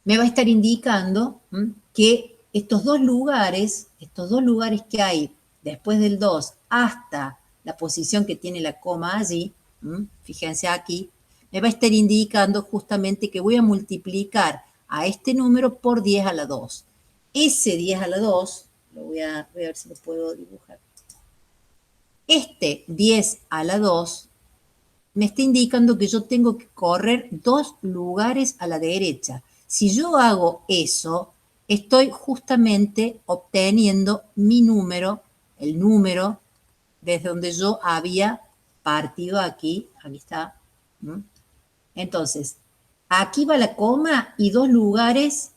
me va a estar indicando que estos dos lugares que hay después del 2 hasta la posición que tiene la coma allí, fíjense aquí, me va a estar indicando justamente que voy a multiplicar a este número por 10 a la 2. Ese 10 a la 2, voy a ver si lo puedo dibujar. Este 10 a la 2 me está indicando que yo tengo que correr 2 lugares a la derecha. Si yo hago eso, estoy justamente obteniendo mi número, el número desde donde yo había partido aquí está. Entonces, aquí va la coma y 2 lugares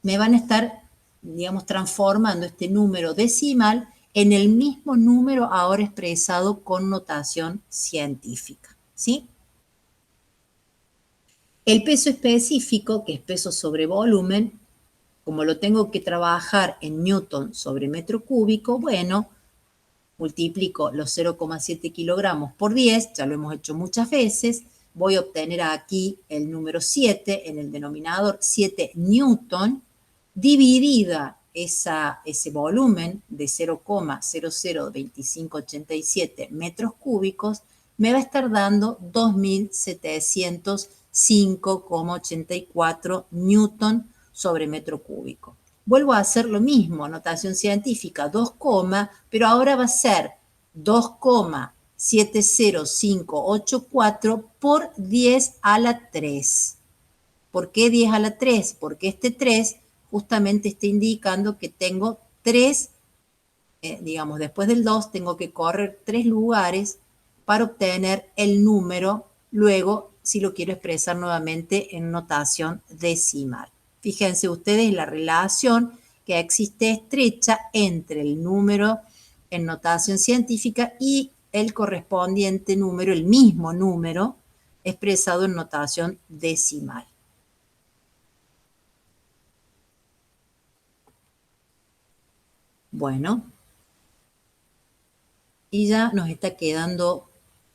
me van a estar, digamos, transformando este número decimal en el mismo número ahora expresado con notación científica, ¿sí? El peso específico, que es peso sobre volumen, como lo tengo que trabajar en newton sobre metro cúbico, bueno, multiplico los 0,7 kilogramos por 10, ya lo hemos hecho muchas veces, voy a obtener aquí el número 7 en el denominador, 7 newton, dividida ese volumen de 0,002587 metros cúbicos, me va a estar dando 2.760 5,84 newton sobre metro cúbico. Vuelvo a hacer lo mismo, notación científica, 2, pero ahora va a ser 2,70584 por 10 a la 3. ¿Por qué 10 a la 3? Porque este 3 justamente está indicando que tengo 3, digamos, después del 2 tengo que correr 3 lugares para obtener el número, luego si lo quiero expresar nuevamente en notación decimal. Fíjense ustedes la relación que existe estrecha entre el número en notación científica y el correspondiente número, el mismo número, expresado en notación decimal. Bueno, y ya nos está quedando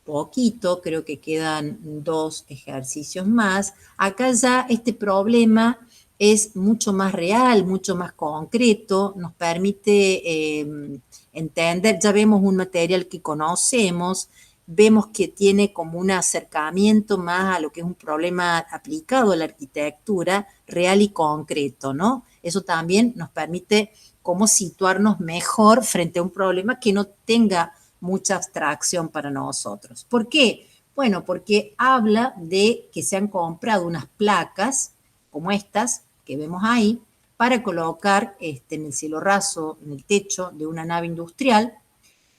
poquito, creo que quedan 2 ejercicios más. Acá ya este problema es mucho más real, mucho más concreto, nos permite entender, ya vemos un material que conocemos, vemos que tiene como un acercamiento más a lo que es un problema aplicado a la arquitectura real y concreto, ¿no? Eso también nos permite cómo situarnos mejor frente a un problema que no tenga mucha abstracción para nosotros. ¿Por qué? Bueno, porque habla de que se han comprado unas placas como estas que vemos ahí para colocar en el cielo raso, en el techo de una nave industrial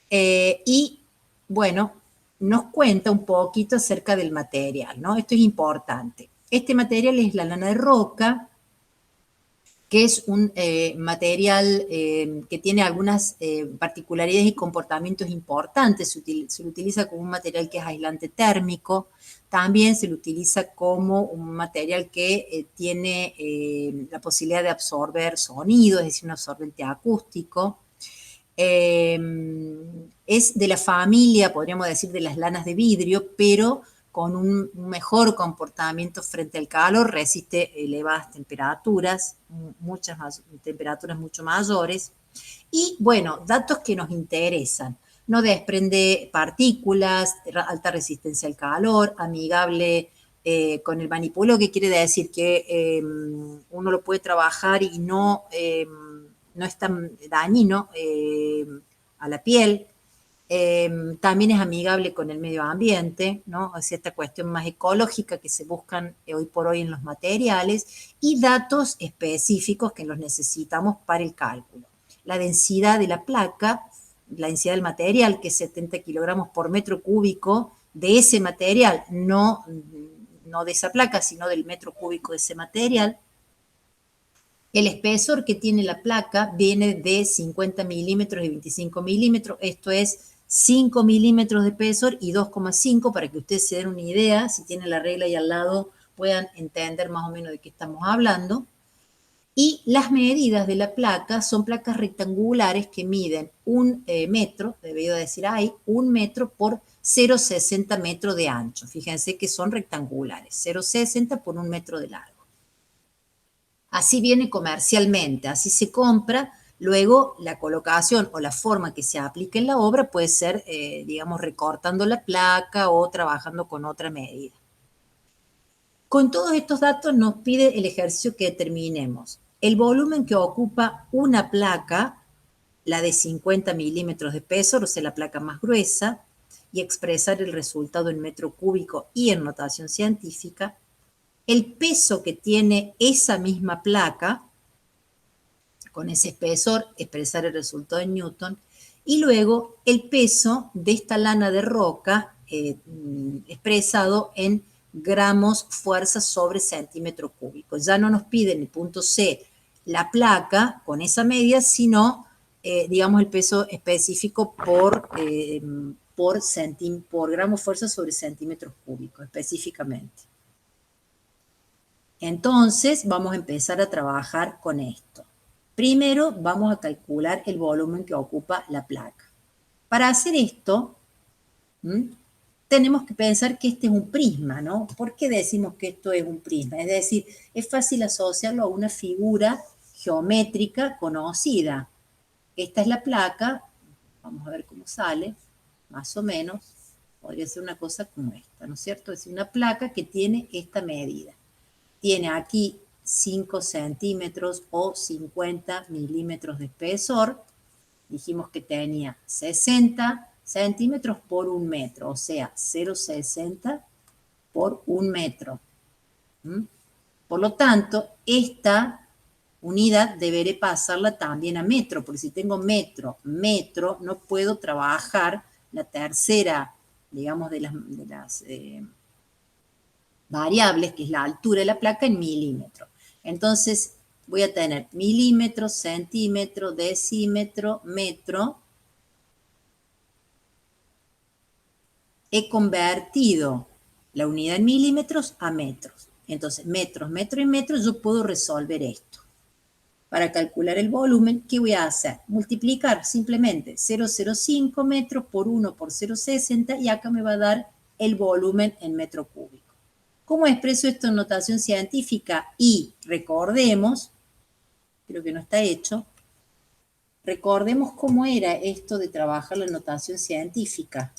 y, bueno, nos cuenta un poquito acerca del material, ¿no? Esto es importante. Este material es la lana de roca, que es un material que tiene algunas particularidades y comportamientos importantes. Se lo utiliza como un material que es aislante térmico, también se lo utiliza como un material que tiene la posibilidad de absorber sonido, es decir, un absorbente acústico. Es de la familia, podríamos decir, de las lanas de vidrio, pero con un mejor comportamiento frente al calor, resiste elevadas temperaturas, temperaturas mucho mayores. Y bueno, datos que nos interesan. No desprende partículas, alta resistencia al calor, amigable con el manipulo, que quiere decir que uno lo puede trabajar y no es tan dañino a la piel. También es amigable con el medio ambiente, ¿no? O sea, esta cuestión más ecológica que se buscan hoy por hoy en los materiales y datos específicos que los necesitamos para el cálculo. La densidad de la placa, la densidad del material, que es 70 kilogramos por metro cúbico de ese material, no de esa placa, sino del metro cúbico de ese material. El espesor que tiene la placa viene de 50 milímetros y 25 milímetros, esto es 5 milímetros de espesor y 2,5 para que ustedes se den una idea, si tienen la regla ahí al lado puedan entender más o menos de qué estamos hablando. Y las medidas de la placa son placas rectangulares que miden 1 metro, debido decir ahí, 1 metro por 0,60 metros de ancho. Fíjense que son rectangulares, 0,60 por 1 metro de largo. Así viene comercialmente, así se compra. Luego, la colocación o la forma que se aplique en la obra puede ser, digamos, recortando la placa o trabajando con otra medida. Con todos estos datos nos pide el ejercicio que determinemos el volumen que ocupa una placa, la de 50 milímetros de espesor, o sea, la placa más gruesa, y expresar el resultado en metro cúbico y en notación científica, el peso que tiene esa misma placa, con ese espesor, expresar el resultado en Newton, y luego el peso de esta lana de roca expresado en gramos fuerza sobre centímetro cúbico. Ya no nos piden el punto C la placa con esa medida, sino, digamos, el peso específico por gramo fuerza sobre centímetros cúbicos, específicamente. Entonces, vamos a empezar a trabajar con esto. Primero, vamos a calcular el volumen que ocupa la placa. Para hacer esto, tenemos que pensar que este es un prisma, ¿no? ¿Por qué decimos que esto es un prisma? Es decir, es fácil asociarlo a una figura geométrica conocida. Esta es la placa, vamos a ver cómo sale, más o menos. Podría ser una cosa como esta, ¿no es cierto? Es decir, una placa que tiene esta medida. Tiene aquí 5 centímetros o 50 milímetros de espesor. Dijimos que tenía 60 centímetros por 1 metro, o sea, 0,60 por 1 metro. Por lo tanto, esta unidad deberé pasarla también a metro, porque si tengo metro, metro, no puedo trabajar la tercera, digamos, de las variables, que es la altura de la placa, en milímetros. Entonces, voy a tener milímetro, centímetro, decímetro, metro. He convertido la unidad en milímetros a metros. Entonces, metros, metro y metro, yo puedo resolver esto. Para calcular el volumen, ¿qué voy a hacer? Multiplicar simplemente 0,05 metros por 1 por 0,60 y acá me va a dar el volumen en metro cúbico. ¿Cómo expreso esto en notación científica? Y recordemos, creo que no está hecho, recordemos cómo era esto de trabajar la notación científica.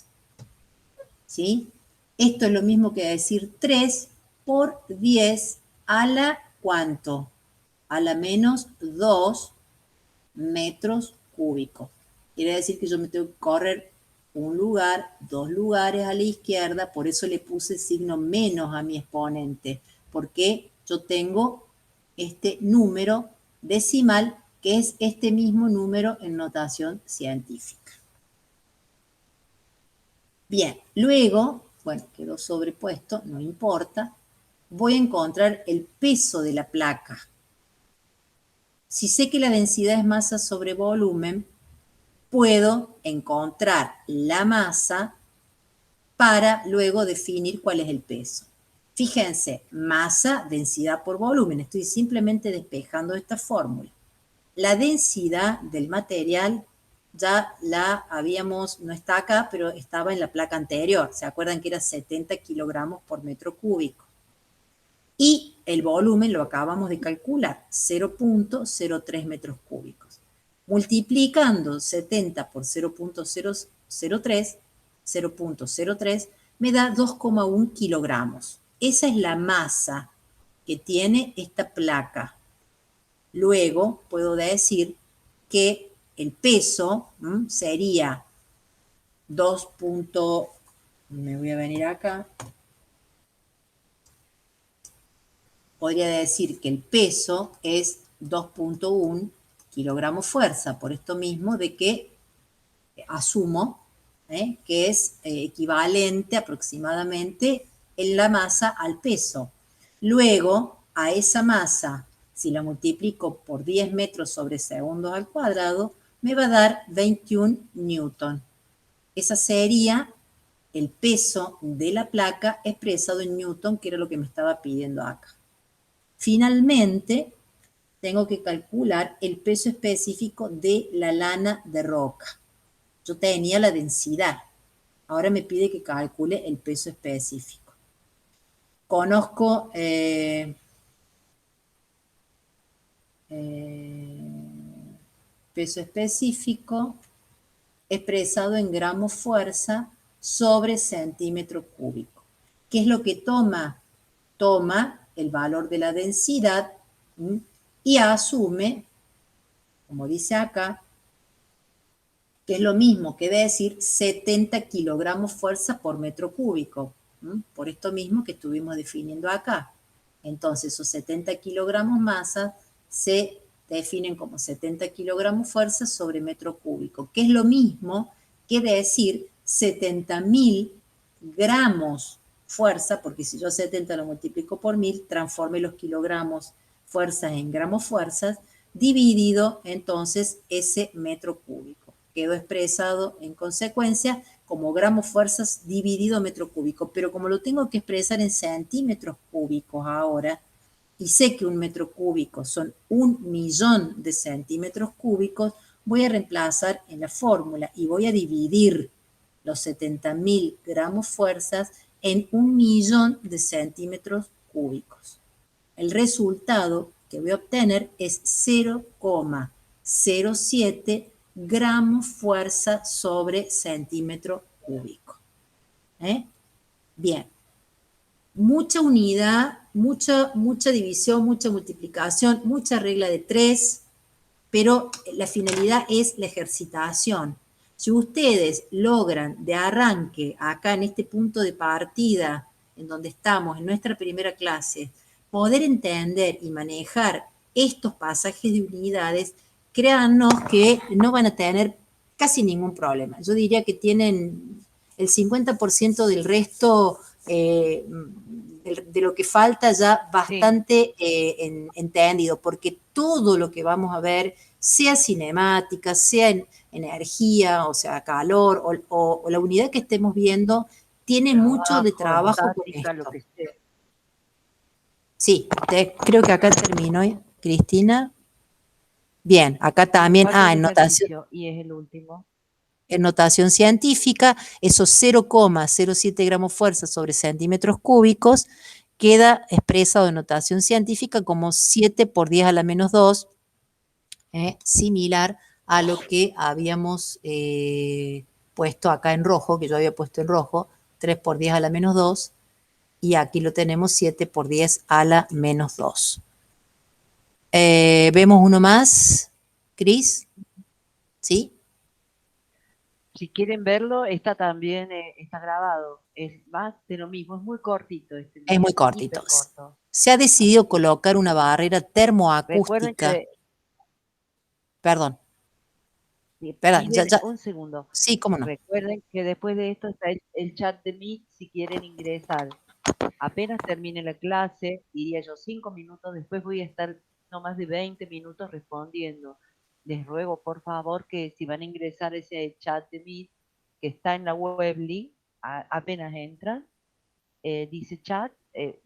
¿Sí? Esto es lo mismo que decir 3 por 10 a la ¿cuánto? A la menos 2 metros cúbicos. Quiere decir que yo me tengo que correr un lugar, 2 lugares a la izquierda, por eso le puse el signo menos a mi exponente, porque yo tengo este número decimal, que es este mismo número en notación científica. Bien, luego, bueno, quedó sobrepuesto, no importa, voy a encontrar el peso de la placa. Si sé que la densidad es masa sobre volumen, puedo encontrar la masa para luego definir cuál es el peso. Fíjense, masa, densidad por volumen. Estoy simplemente despejando esta fórmula. La densidad del material ya la habíamos, no está acá, pero estaba en la placa anterior. ¿Se acuerdan que era 70 kilogramos por metro cúbico? Y el volumen lo acabamos de calcular, 0,03 metros cúbicos. Multiplicando 70 por 0,03, me da 2,1 kilogramos. Esa es la masa que tiene esta placa. Luego puedo decir que el peso sería 2. Me voy a venir acá. Podría decir que el peso es 2,1 kilogramos fuerza, por esto mismo de que asumo que es equivalente aproximadamente en la masa al peso. Luego, a esa masa, si la multiplico por 10 metros sobre segundos al cuadrado, me va a dar 21 newton. Ese sería el peso de la placa expresado en newton, que era lo que me estaba pidiendo acá. Finalmente, tengo que calcular el peso específico de la lana de roca. Yo tenía la densidad. Ahora me pide que calcule el peso específico. Conozco peso específico expresado en gramos fuerza sobre centímetro cúbico. ¿Qué es lo que toma? Toma el valor de la densidad y asume, como dice acá, que es lo mismo que decir 70 kilogramos fuerza por metro cúbico, por esto mismo que estuvimos definiendo acá. Entonces, esos 70 kilogramos masa se definen como 70 kilogramos fuerza sobre metro cúbico, que es lo mismo que decir 70.000 gramos fuerza, porque si yo 70 lo multiplico por 1000, transforme los kilogramos fuerzas en gramos fuerzas, dividido entonces ese metro cúbico. Quedó expresado en consecuencia como gramos fuerzas dividido metro cúbico, pero como lo tengo que expresar en centímetros cúbicos ahora, y sé que un metro cúbico son 1.000.000 de centímetros cúbicos, voy a reemplazar en la fórmula y voy a dividir los 70.000 gramos fuerzas en 1.000.000 de centímetros cúbicos. El resultado que voy a obtener es 0,07 gramos fuerza sobre centímetro cúbico. ¿eh? Bien. Mucha unidad, mucha división, mucha multiplicación, mucha regla de 3, pero la finalidad es la ejercitación. Si ustedes logran de arranque, acá en este punto de partida, en donde estamos, en nuestra primera clase, poder entender y manejar estos pasajes de unidades, créannos que no van a tener casi ningún problema. Yo diría que tienen el 50% del resto de lo que falta ya Sí, bastante entendido, porque todo lo que vamos a ver, sea cinemática, sea en energía, o sea, calor, o la unidad que estemos viendo, tiene mucho de trabajo, trabajo con estática, lo esto. que sea. Sí, creo que acá terminó, Cristina. Bien, acá Me también, falta un en ejercicio y es el último. notación científica, esos 0,07 gramos fuerza sobre centímetros cúbicos queda expresado en notación científica como 7 por 10 a la menos 2, similar a lo que habíamos puesto acá en rojo, que yo había puesto en rojo, 3 por 10 a la menos 2, y aquí lo tenemos 7 por 10 a la menos 2. Vemos uno más, Cris, ¿sí? Si quieren verlo, está también, está grabado. Es más de lo mismo, es muy cortito este Es muy video, cortito. hiper corto. Se ha decidido Así que colocar una barrera recuerden termoacústica. que, Perdón, si perdón, piden un segundo, sí, cómo no. recuerden que después de esto está el chat de Meet si quieren ingresar. Apenas termine la clase, diría yo 5 minutos, después voy a estar no más de 20 minutos respondiendo. Les ruego, por favor, que si van a ingresar a ese chat de Meet, que está en la Webly, apenas entran, dice chat,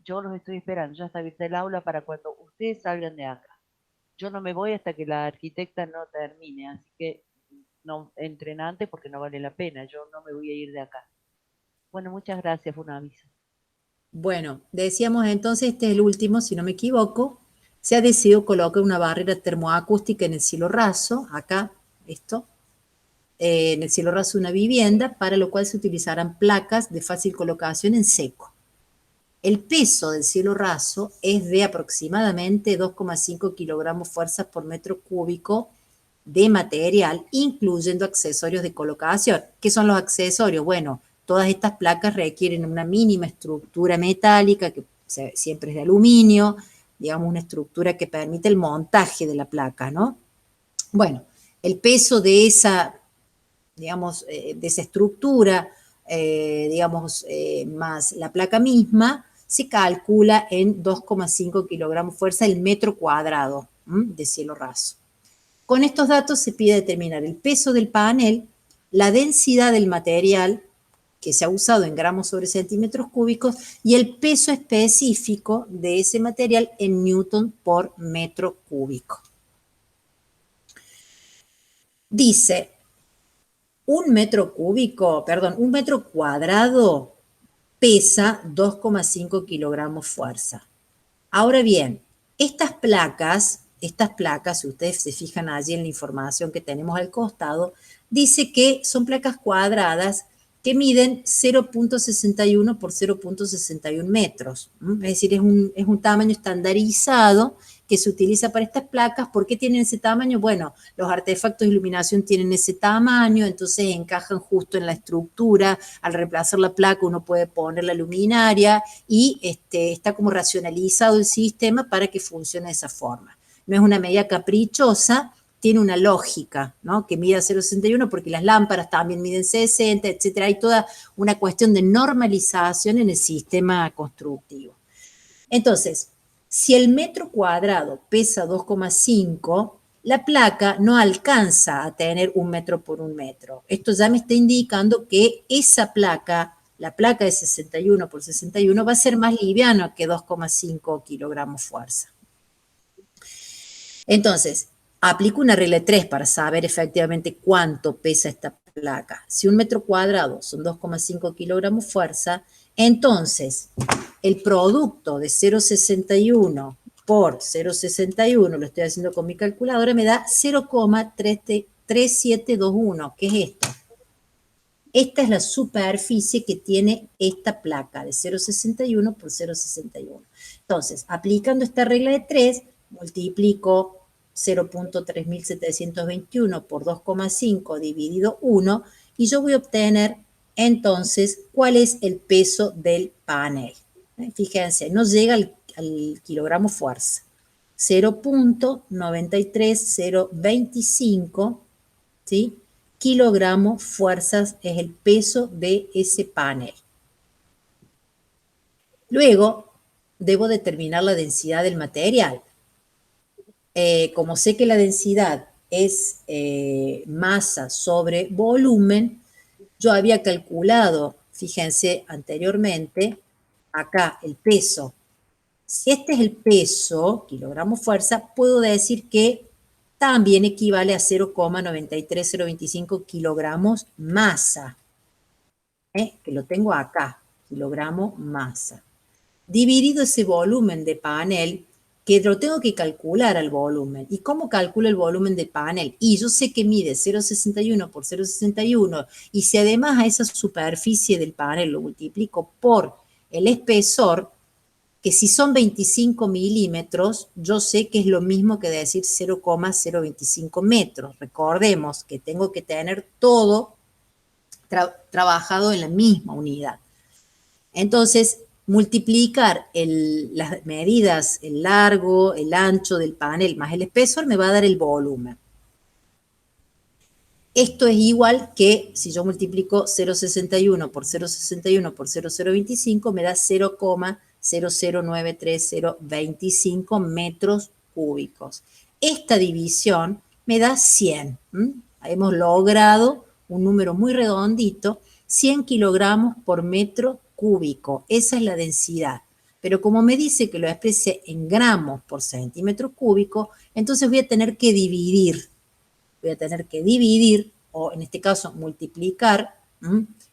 yo los estoy esperando, ya está abierta el aula para cuando ustedes salgan de acá. Yo no me voy hasta que la arquitecta no termine, así que no entren antes porque no vale la pena, yo no me voy a ir de acá. Bueno, muchas gracias, fue un aviso. Bueno, decíamos entonces, este es el último, si no me equivoco. Se ha decidido colocar una barrera termoacústica en el cielo raso, acá, esto, en el cielo raso de una vivienda, para lo cual se utilizarán placas de fácil colocación en seco. El peso del cielo raso es de aproximadamente 2,5 kilogramos fuerzas por metro cúbico de material, incluyendo accesorios de colocación. ¿Qué son los accesorios? Bueno, todas estas placas requieren una mínima estructura metálica, que siempre es de aluminio, digamos una estructura que permite el montaje de la placa, ¿no? Bueno, el peso de esa, digamos, de esa estructura, digamos, más la placa misma, se calcula en 2,5 kilogramos fuerza el metro cuadrado de cielo raso. Con estos datos se pide determinar el peso del panel, la densidad del material que se ha usado en gramos sobre centímetros cúbicos y el peso específico de ese material en newton por metro cúbico. Dice, un metro cuadrado pesa 2,5 kilogramos fuerza. Ahora bien, estas placas, si ustedes se fijan allí en la información que tenemos al costado, dice que son placas cuadradas que miden 0,61 por 0,61 metros. Es decir, es un tamaño estandarizado que se utiliza para estas placas. ¿Por qué tienen ese tamaño? Bueno, los artefactos de iluminación tienen ese tamaño, entonces encajan justo en la estructura. Al reemplazar la placa uno puede poner la luminaria y está como racionalizado el sistema para que funcione de esa forma. No es una medida caprichosa, tiene una lógica, ¿no? Que mida 0,61 porque las lámparas también miden 60, etcétera. Hay toda una cuestión de normalización en el sistema constructivo. Entonces, si el metro cuadrado pesa 2,5, la placa no alcanza a tener 1 metro por 1 metro. Esto ya me está indicando que esa placa, la placa de 61 por 61, va a ser más liviana que 2,5 kilogramos fuerza. Entonces, aplico una regla de 3 para saber efectivamente cuánto pesa esta placa. Si 1 metro cuadrado son 2,5 kilogramos fuerza, entonces el producto de 0,61 por 0,61, lo estoy haciendo con mi calculadora, me da 0,3721, que es esto. Esta es la superficie que tiene esta placa de 0,61 por 0,61. Entonces, aplicando esta regla de 3, multiplico 0.3721 por 2,5 dividido 1 y yo voy a obtener entonces cuál es el peso del panel. Fíjense, no llega al kilogramo fuerza. 0.93025, ¿sí? Kilogramos fuerzas es el peso de ese panel. Luego, debo determinar la densidad del material. Como sé que la densidad es masa sobre volumen, yo había calculado, fíjense anteriormente, acá el peso. Si este es el peso, kilogramos fuerza, puedo decir que también equivale a 0,93025 kilogramos masa, que lo tengo acá, kilogramo masa. Dividido ese volumen de panel, que lo tengo que calcular al volumen. ¿Y cómo calculo el volumen de panel? Y yo sé que mide 0,61 por 0,61 y si además a esa superficie del panel lo multiplico por el espesor, que si son 25 milímetros, yo sé que es lo mismo que decir 0,025 metros. Recordemos que tengo que tener todo trabajado en la misma unidad. Entonces, multiplicar las medidas, el largo, el ancho del panel más el espesor me va a dar el volumen. Esto es igual que si yo multiplico 0,61 por 0,61 por 0,025 me da 0,009325 metros cúbicos. Esta división me da 100. Hemos logrado un número muy redondito, 100 kilogramos por metro cúbico. Esa es la densidad. Pero como me dice que lo exprese en gramos por centímetro cúbico, entonces voy a tener que dividir. O en este caso multiplicar.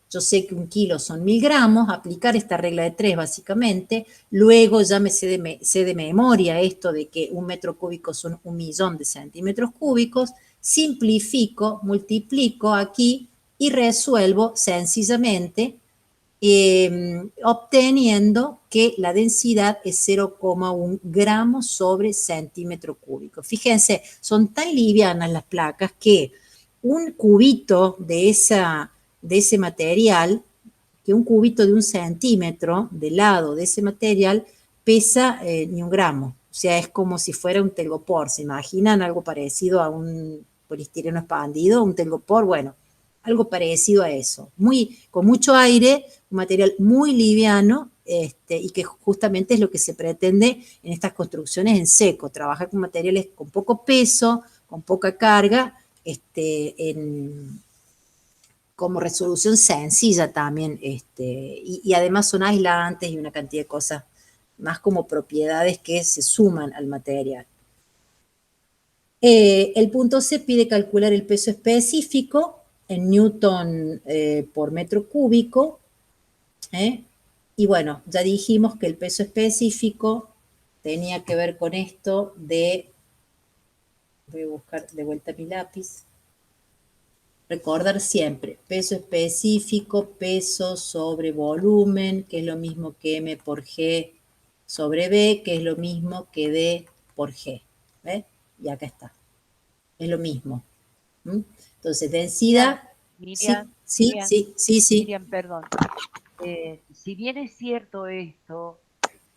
Yo sé que un kilo son 1000 gramos, aplicar esta regla de 3 básicamente, luego ya me sé de memoria esto de que un metro cúbico son 1.000.000 de centímetros cúbicos, simplifico, multiplico aquí y resuelvo sencillamente obteniendo que la densidad es 0,1 gramos sobre centímetro cúbico. Fíjense, son tan livianas las placas que un cubito de ese material, que un cubito de 1 centímetro de lado de ese material pesa ni 1 gramo. O sea, es como si fuera un telgopor. ¿Se imaginan algo parecido a un poliestireno expandido? Un telgopor, bueno, algo parecido a eso. Con mucho aire, un material muy liviano, y que justamente es lo que se pretende en estas construcciones en seco, trabajar con materiales con poco peso, con poca carga, como resolución sencilla también, y además son aislantes y una cantidad de cosas más como propiedades que se suman al material. El punto C pide calcular el peso específico en newton por metro cúbico, y bueno, ya dijimos que el peso específico tenía que ver con esto de, voy a buscar de vuelta mi lápiz, recordar siempre, peso específico, peso sobre volumen, que es lo mismo que M por G sobre B, que es lo mismo que D por G. ¿Ves? Y acá está. Es lo mismo. Entonces, densidad. Miriam, Sí. Miriam, perdón. Si bien es cierto esto,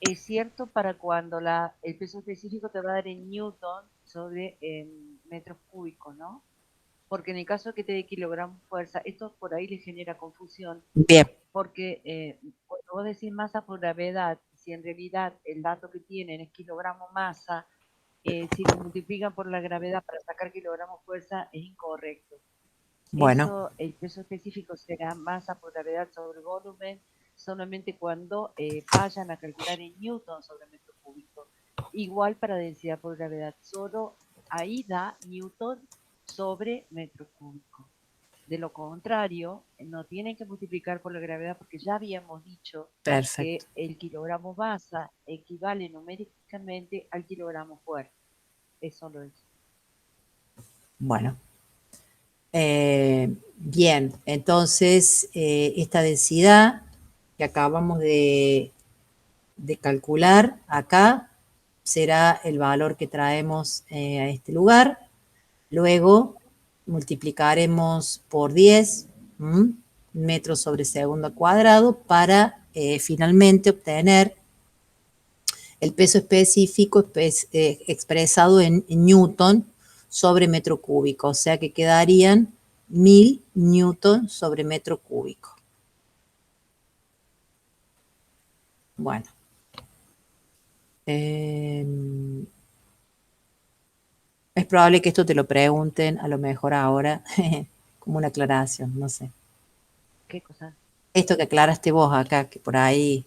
es cierto para cuando el peso específico te va a dar en newton sobre metros cúbicos, ¿no? Porque en el caso que te dé kilogramos fuerza, esto por ahí le genera confusión. Bien. Porque cuando vos decís masa por gravedad, si en realidad el dato que tienen es kilogramo masa, si lo multiplican por la gravedad para sacar kilogramos fuerza, es incorrecto. Bueno. Eso, el peso específico será masa por gravedad sobre volumen, solamente cuando vayan a calcular en newton sobre metro cúbico. Igual para densidad por gravedad, solo ahí da newton sobre metro cúbico. De lo contrario, no tienen que multiplicar por la gravedad porque ya habíamos dicho Perfecto. que el kilogramo masa equivale numéricamente al kilogramo fuerza. Eso lo es. Bueno. Bien, entonces esta densidad que acabamos de calcular acá será el valor que traemos a este lugar. Luego multiplicaremos por 10 metros sobre segundo cuadrado para finalmente obtener el peso específico expresado en newton sobre metro cúbico, o sea que quedarían 1000 newton sobre metro cúbico. Bueno. Es probable que esto te lo pregunten a lo mejor ahora, como una aclaración, no sé. ¿Qué cosa? Esto que aclaraste vos acá, que por ahí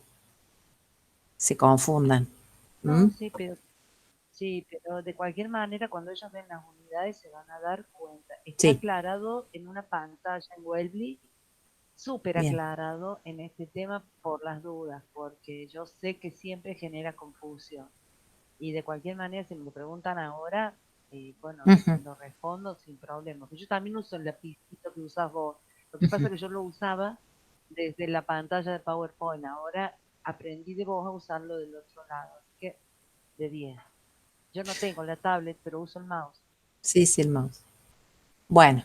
se confundan. No, sí, pero de cualquier manera, cuando ellos ven las unidades se van a dar cuenta. Está Sí, aclarado en una pantalla en Webley, súper bien. aclarado en este tema por las dudas, porque yo sé que siempre genera confusión. Y de cualquier manera, si me lo preguntan ahora, bueno, Ujú, lo respondo sin problema. Yo también uso el lapicito que usas vos. Lo que pasa ujú. es que yo lo usaba desde la pantalla de PowerPoint. Ahora aprendí de vos a usarlo del otro lado. Así que de 10. Yo no tengo la tablet, pero uso el mouse. Sí, sí, el mouse. Bueno,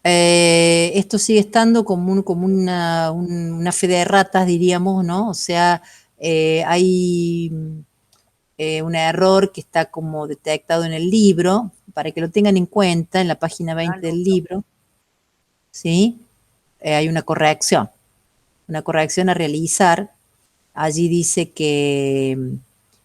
esto sigue estando como, como una fe de ratas, diríamos, ¿no? O sea, hay un error que está como detectado en el libro, para que lo tengan en cuenta en la página Ah, 20 lo del uso. libro, ¿sí? Hay una corrección a realizar. Allí dice que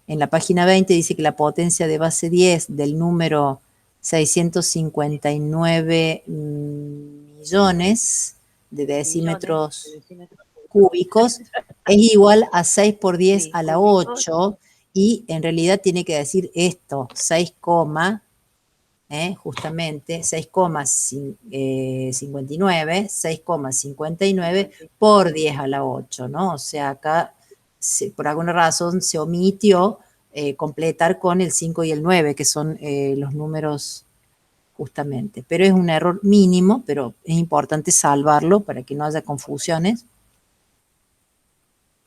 en la página 20 dice que la potencia de base 10 del número 659 millones de Millones de decímetros decímetros cúbicos. cúbicos es igual a 6 por 10 Sí, a la cúbicos. 8 y en realidad tiene que decir esto, 6, justamente 6,59, 6,59 59. por 10 a la 8, ¿no? O sea, acá por alguna razón se omitió completar con el 5 y el 9, que son los números justamente. Pero es un error mínimo, pero es importante salvarlo para que no haya confusiones.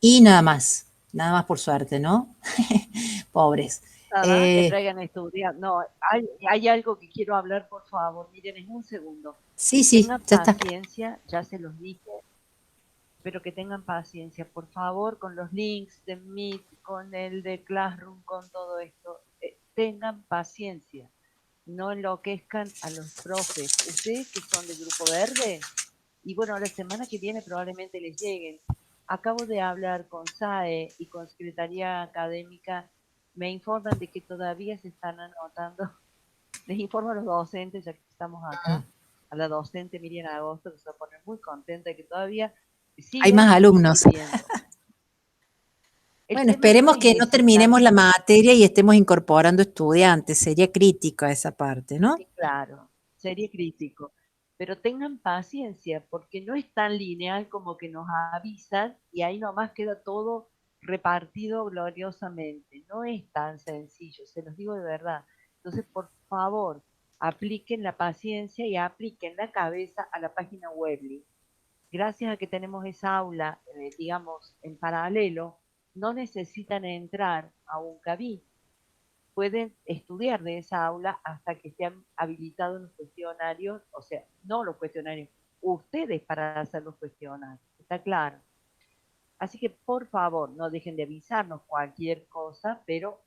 Y nada más por suerte, ¿no? Pobres. Nada, que Eh, traigan a estudiar. No, hay algo que quiero hablar, por favor. Miren, es un segundo. sí, sí, Tengan ya está. paciencia, ya se los dije, pero que tengan paciencia, por favor, con los links de Meet, con el de Classroom, con todo esto. Tengan paciencia, no enloquezcan a los profes. Ustedes que son del Grupo Verde, y bueno, la semana que viene probablemente les lleguen. Acabo de hablar con SAE y con Secretaría Académica, me informan de que todavía se están anotando. Les informo a los docentes, ya que estamos acá, a la docente Miriam Agosto, que se va a poner muy contenta de que todavía Hay siguen más alumnos. inscribiendo. El Bueno, tema no esperemos que es no ese, terminemos la materia y estemos incorporando estudiantes. Sería crítica esa parte, ¿no? sí, claro, sería crítico, pero tengan paciencia porque no es tan lineal como que nos avisan y ahí nomás queda todo repartido gloriosamente. No es tan sencillo, se los digo de verdad. Entonces, por favor, apliquen la paciencia y apliquen la cabeza a la página web. Gracias a que tenemos esa aula, digamos, en paralelo, no necesitan entrar a un cabin. Pueden estudiar de esa aula hasta que sean habilitados los cuestionarios, o sea, no los cuestionarios, ustedes para hacer los cuestionarios, está claro. Así que por favor, no dejen de avisarnos cualquier cosa, pero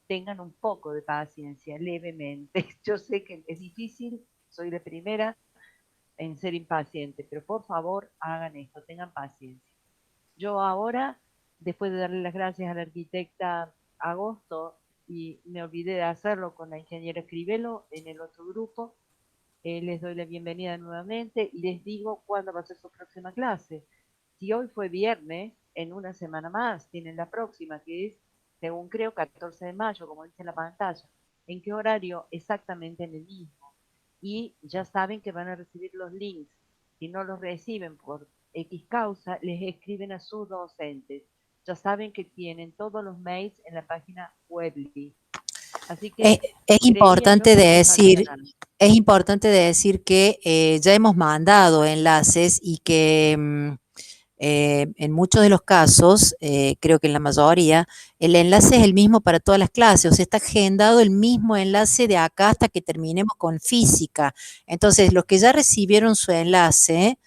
tengan un poco de paciencia, levemente. Yo sé que es difícil, soy de primera en ser impaciente, pero por favor hagan esto, tengan paciencia. Yo ahora, después de darle las gracias a la arquitecta Agosto, y me olvidé de hacerlo con la ingeniera Escribelo en el otro grupo, les doy la bienvenida nuevamente y les digo cuándo va a ser su próxima clase. Si hoy fue viernes, en una semana más tienen la próxima, que es, según creo, 14 de mayo, como dice en la pantalla. ¿En qué horario? Exactamente en el mismo. Y ya saben que van a recibir los links. Si no los reciben por X causa, les escriben a sus docentes. Ya saben que tienen todos los mails en la página Webly. Así Es, que es creería yo importante que no falta decir, nada. es importante decir que ya hemos mandado enlaces y que en muchos de los casos, creo que en la mayoría, el enlace es el mismo para todas las clases, o sea, está agendado el mismo enlace de acá hasta que terminemos con física. Entonces, los que ya recibieron su enlace,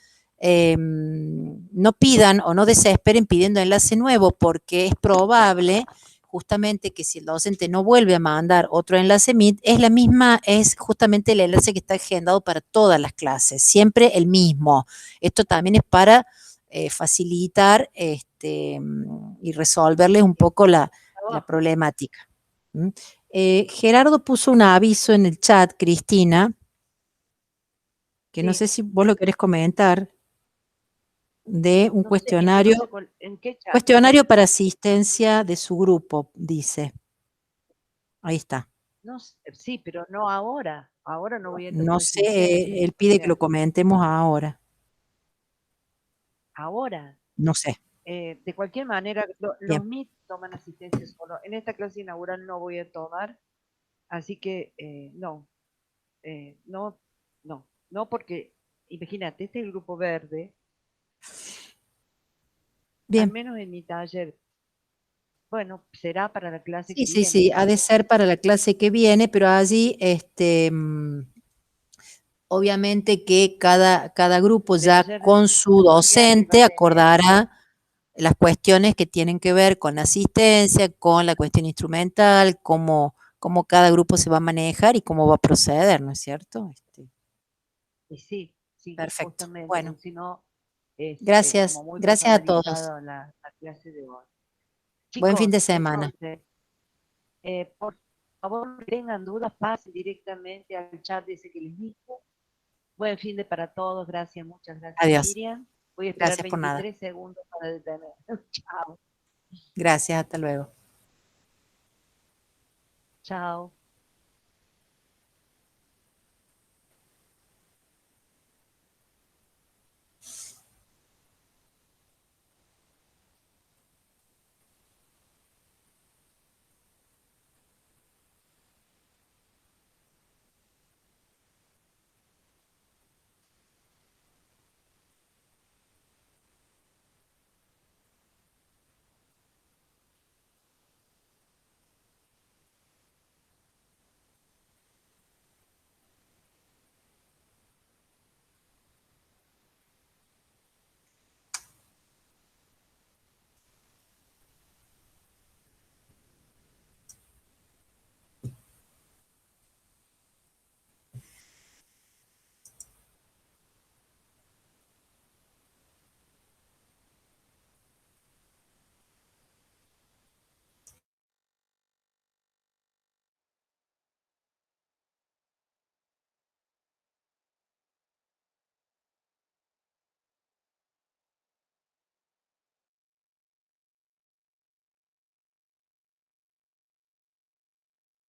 no pidan o no desesperen pidiendo enlace nuevo, porque es probable justamente que si el docente no vuelve a mandar otro enlace Meet, es la misma, es justamente el enlace que está agendado para todas las clases, siempre el mismo. Esto también es para facilitar y resolverles un poco la Trabajo. problemática. ¿Mm? Gerardo puso un aviso en el chat, Cristina, que no Sí, sé si vos lo querés comentar, de un no sé, es que no sé en qué chat. cuestionario para asistencia de su grupo, dice. Ahí está. No sé, sí, pero no ahora. Ahora no voy a No tener sé, asistencia. él O pide que lo sea, comentemos ahora. ahora. No sé. De cualquier manera, Bien, los MIT toman asistencia solo. En esta clase inaugural no voy a tomar, así que no, no, no, no porque, imagínate, este es el grupo verde, al bien. menos en mi taller, bueno, será para la clase Sí, que sí, viene. sí, ha de ser para la clase que viene, pero allí, obviamente que cada grupo Pero ya ya con su sabía que iba a docente tener, acordará las cuestiones que tienen que ver con la asistencia, con la cuestión instrumental, cómo cada grupo se va a manejar y cómo va a proceder, ¿no es cierto? y sí, sí, Perfecto. justamente, Bueno, porque si no es gracias. como muy Gracias a todos. personalizado la clase de hoy. Buen fin Chicos, de semana. entonces, por favor, tengan dudas, pasen directamente al chat ese que les dije. Buen fin de para todos. Gracias, muchas gracias, Adiós. Miriam. Voy a esperar Gracias por nada. 23 segundos para detener. Chao, Gracias, hasta luego. chao.